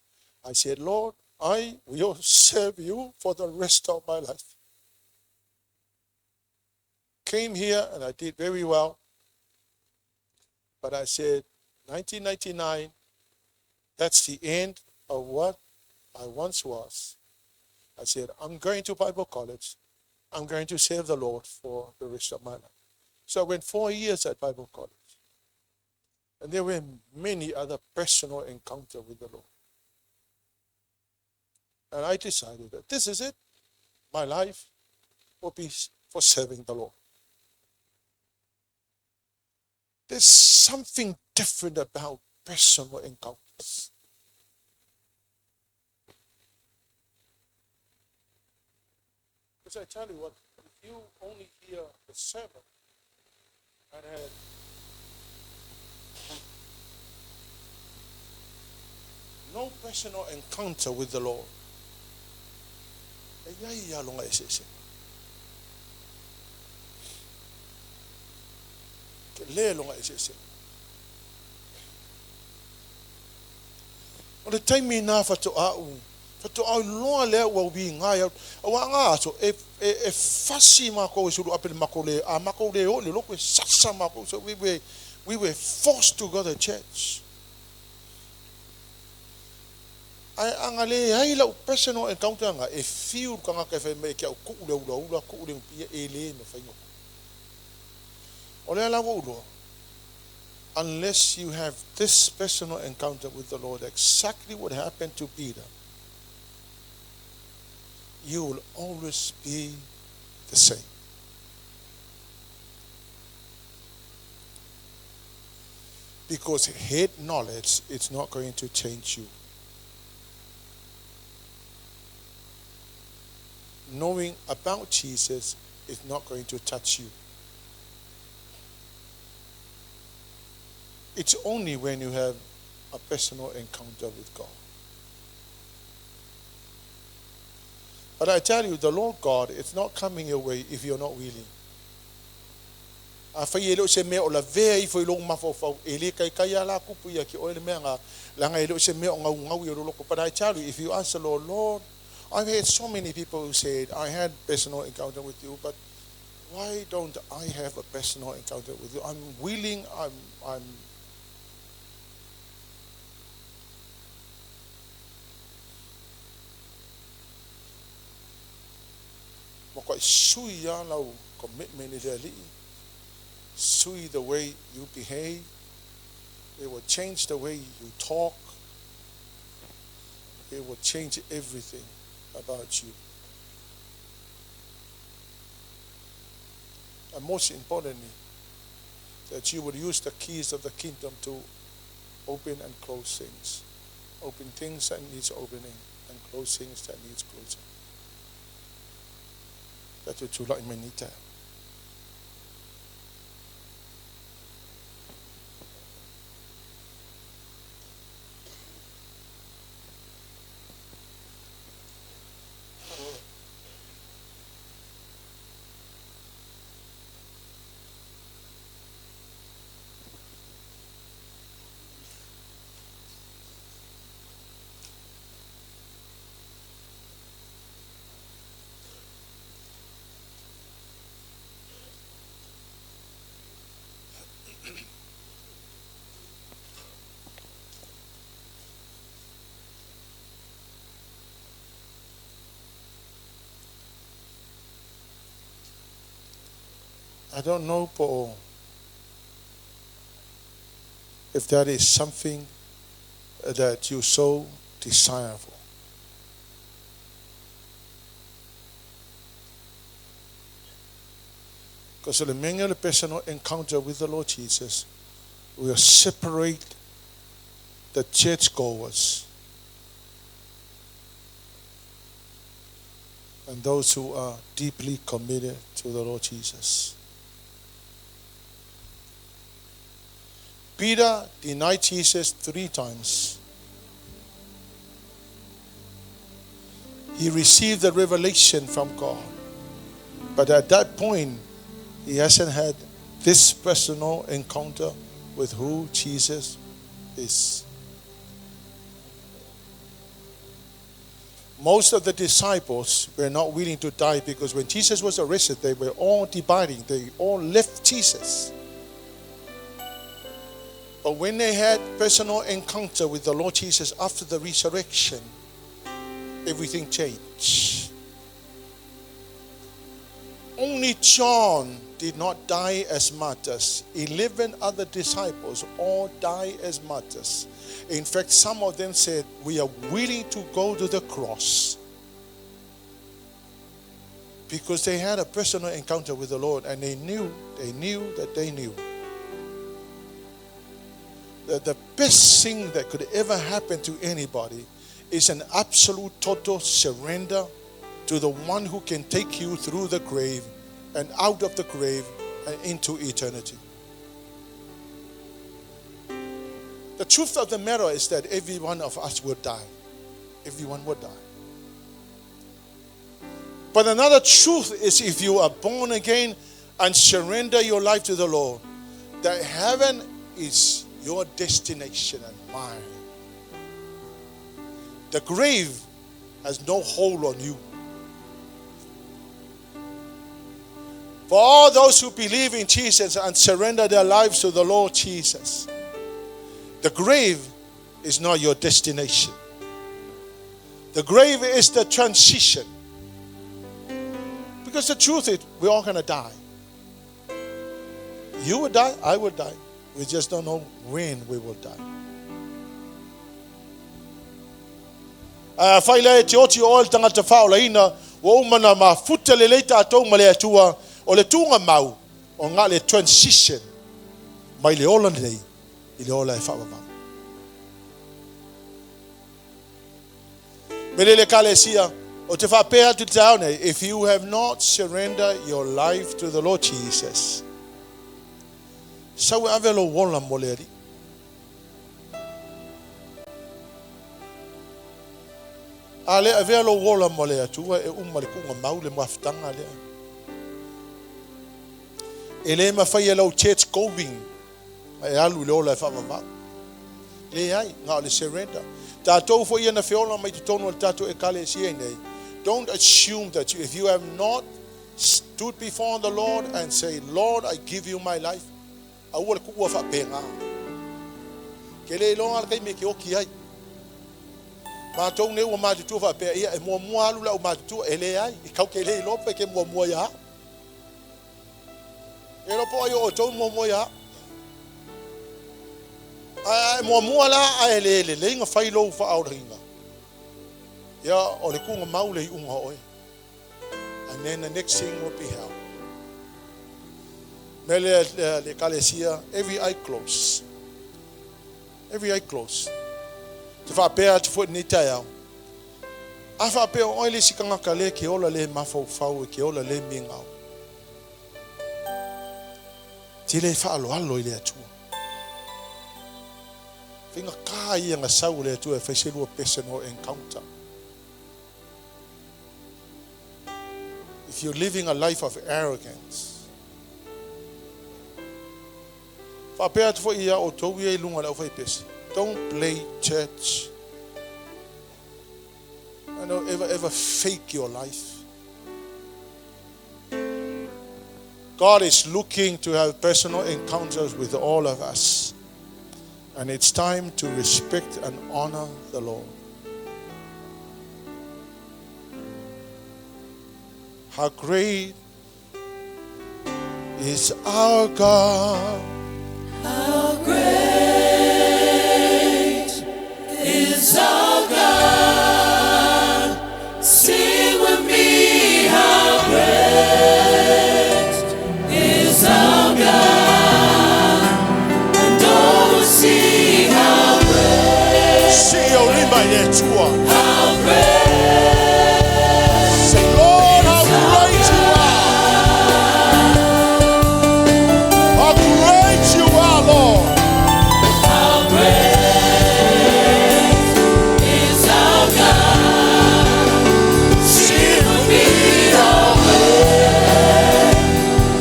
I said, Lord, I will serve you for the rest of my life. Came here and I did very well. But I said, 1999, that's the end of what I once was. I said, I'm going to Bible college. I'm going to serve the Lord for the rest of my life. So I went 4 years at Bible college. And there were many other personal encounters with the Lord. And I decided that this is it. My life will be for serving the Lord. There's something different about personal encounters. Because I tell you what, if you only hear the sermon and had no personal encounter with the Lord, o le taimi nā whatoau loa lea ua ui ngai au. Awa ngā aso, e fasi mako e Suluape le mako le, a mako le o le loko e sasa mako. So we were forced to go to church. Ai anga le ai lau personal encounter nga e fiu kanga ka fe me kia ku ule ula ku ule pia e le no faingo. O le ala wo unless you have this personal encounter with the Lord, exactly what happened to Peter, you will always be the same. Because head knowledge is not going to change you. Knowing about Jesus is not going to touch you. It's only when you have a personal encounter with God. But I tell you, the Lord God is not coming your way if you're not willing. A fai elo se me o la vea I foi long mafofau ele kai kai ala kupu ia ki o le mea nga langa elo se me o ngau ngau I loko. But I tell you, if you ask the Lord, Lord, I've heard so many people who said, I had personal encounter with you, but why don't I have a personal encounter with you? I'm willing, I'm Moko sui ya lau commitment is ali. Sui the way you behave. It will change the way you talk. It will change everything about you. And most importantly, that you would use the keys of the kingdom to open and close things. Open things that needs opening and close things that needs closing. Tatu tula I mai tai. I don't know, Paul, if that is something that you so desire for. Because the manual personal encounter with the Lord Jesus will separate the churchgoers and those who are deeply committed to the Lord Jesus. Peter denied Jesus 3 times. He received the revelation from God. But at that point, he hasn't had this personal encounter with who Jesus is. Most of the disciples were not willing to die because when Jesus was arrested, they were all dividing. They all left Jesus. But when they had personal encounter with the Lord Jesus after the resurrection, everything changed. Only John did not die as martyrs. 11 other disciples all died as martyrs. In fact, some of them said, we are willing to go to the cross. Because they had a personal encounter with the Lord and they knew that the best thing that could ever happen to anybody is an absolute total surrender to the one who can take you through the grave and out of the grave and into eternity. The truth of the matter is that every one of us will die. Everyone will die. But another truth is if you are born again and surrender your life to the Lord, that heaven is your destination and mine. The grave has no hold on you. For all those who believe in Jesus and surrender their lives to the Lord Jesus, the grave is not your destination. The grave is the transition. Because the truth is, we're all going to die. You will die, I will die. We just don't know when we will die. Whaila e te oti o le tangata whaolaina, wa umana ma futa le leita atou ma le atua, o le tunga mau, o ngā le transition, mai le ola nei, I le ola e whawawau. Mele le kalesia, o te whapea tu te aone, if you have not surrendered your life to the Lord Jesus, sau ave lo wola moleri. Ale ave lo wola molea tua e umare kunga mau le maftanga le. Ele mawhai lo church going. E alu le ola e whamama. Le ai, ngā le surrender. Tātou fo ia na whiola mai te tono al tātou e kale si nei. Don't assume that if you have not stood before the Lord and say, Lord, I give you my life, awal kuwa fa penga. Kele longa kai me ke oki ai. Ma tau ne o ma tu fa pe ia e mo mo alu la o ma tu ele ai. I kau kele lo pe ke mo mo ya. E lo po yo o tau mo mo ya. Ai mo mo la ai le nga fai lo fa au ringa. Ya o le kunga mau le unga oi. And then the next thing will be hell. Mele le kalesia, every eye closed. Every eye closed. Te whapea te fwoi ni tai au. Afa pe o le sikanga kale ke ola le mafau ke ola le mingau. Tile fa alo ile atua. Finga kai nga sau le atua fa se lo personal encounter. If you're living a life of arrogance, fa pe atu fo ia o tou ia lunga la fa pesi. Don't play church. I don't ever fake your life. God is looking to have personal encounters with all of us. And it's time to respect and honor the Lord. How great is our God. How great is our God. Sing with me, how great is our God. And oh, see how great. See your limba yetua. How great. Say, Lord, how great you are. How great you are, Lord. How great is our God. Sing with me, how great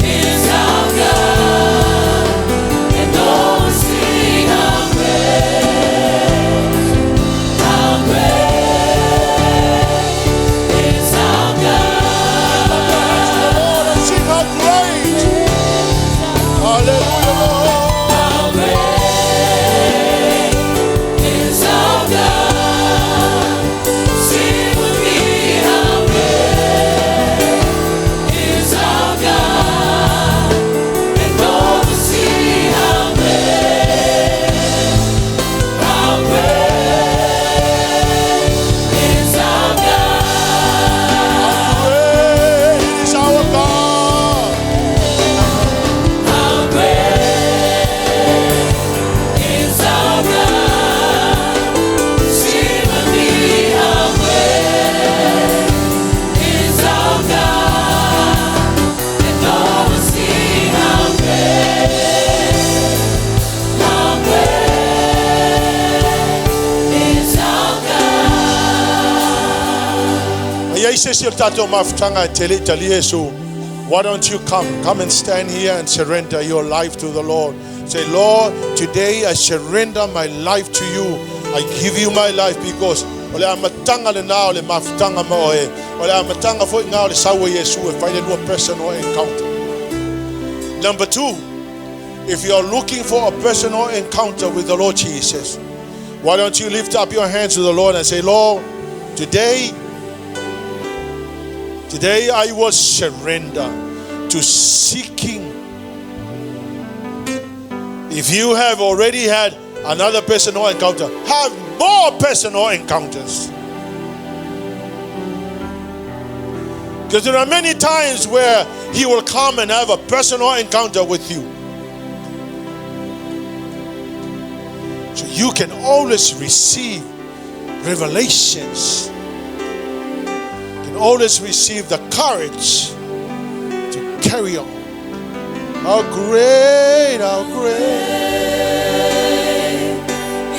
is our God. And oh, sing how great is our God. Lord, and sing how great. Hallelujah, Lord. How great is our God. Sing with me, how great is our God. And all will see how great is our God. Great is our God. How great is our God. Sing with me, how great is our God. And all will see how great is our God. Why don't you come and stand here and surrender your life to the Lord. Say, Lord, today I surrender my life to you. I give you my life because ole amatanga le na ole mafutanga mo e ole amatanga fo nga ole sawe Yesu e find a personal encounter. Number 2, if you are looking for a personal encounter with the Lord Jesus, why don't you lift up your hands to the Lord and say, Lord, today I will surrender to seeking. If you have already had another personal encounter, have more personal encounters. Because there are many times where He will come and have a personal encounter with you. So you can always receive revelations. You can always receive the courage to carry on. How great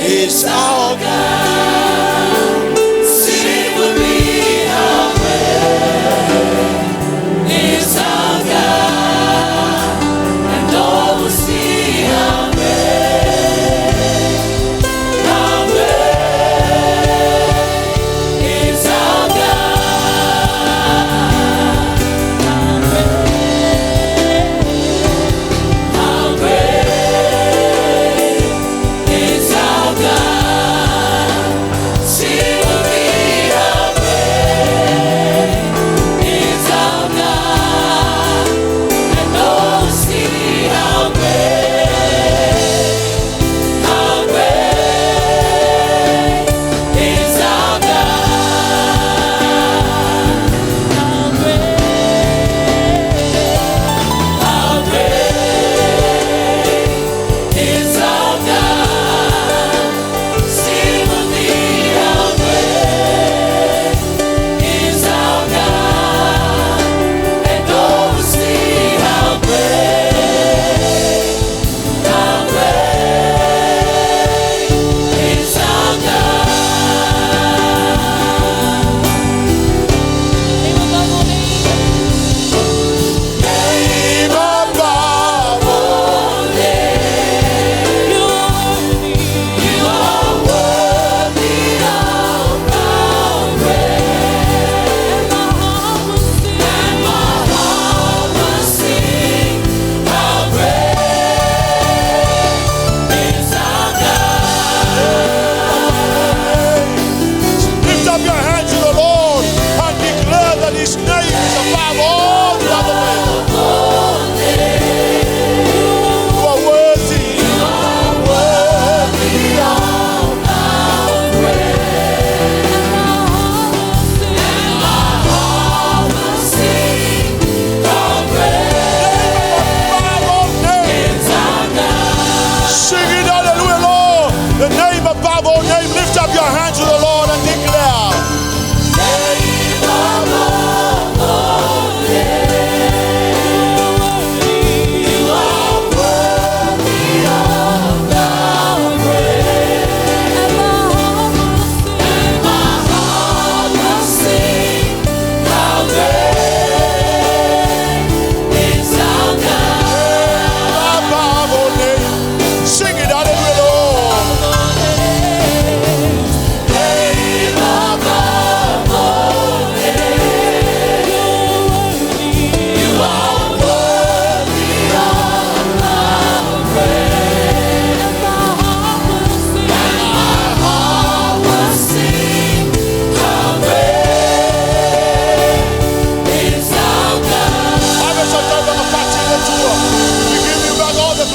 Is our God. Sing with me, how great is our God. And all will see how great is our God. How great is our God.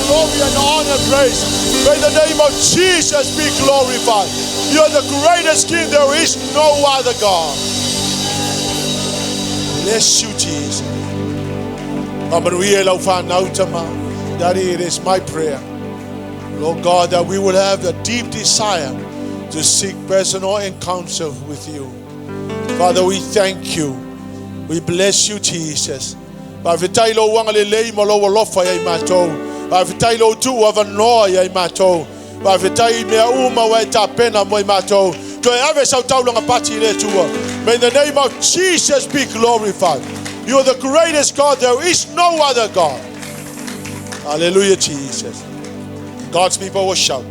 glory and honor and praise. May the name of Jesus be glorified. You are the greatest King. There is no other God. Bless you, Jesus. Daddy, it is my prayer, Lord God, that we will have a deep desire to seek personal encounter with you. Father, we thank you. We bless you, Jesus. Pavitailo wangalele malo lofa ya imato. Pavitailo tu wavanoa ya imato. Pavitai mea uma wa tapena mo imato. To ave sautau longa pati ile tua. May the name of Jesus be glorified. You are the greatest God. There is no other God. Hallelujah, Jesus. God's people will shout.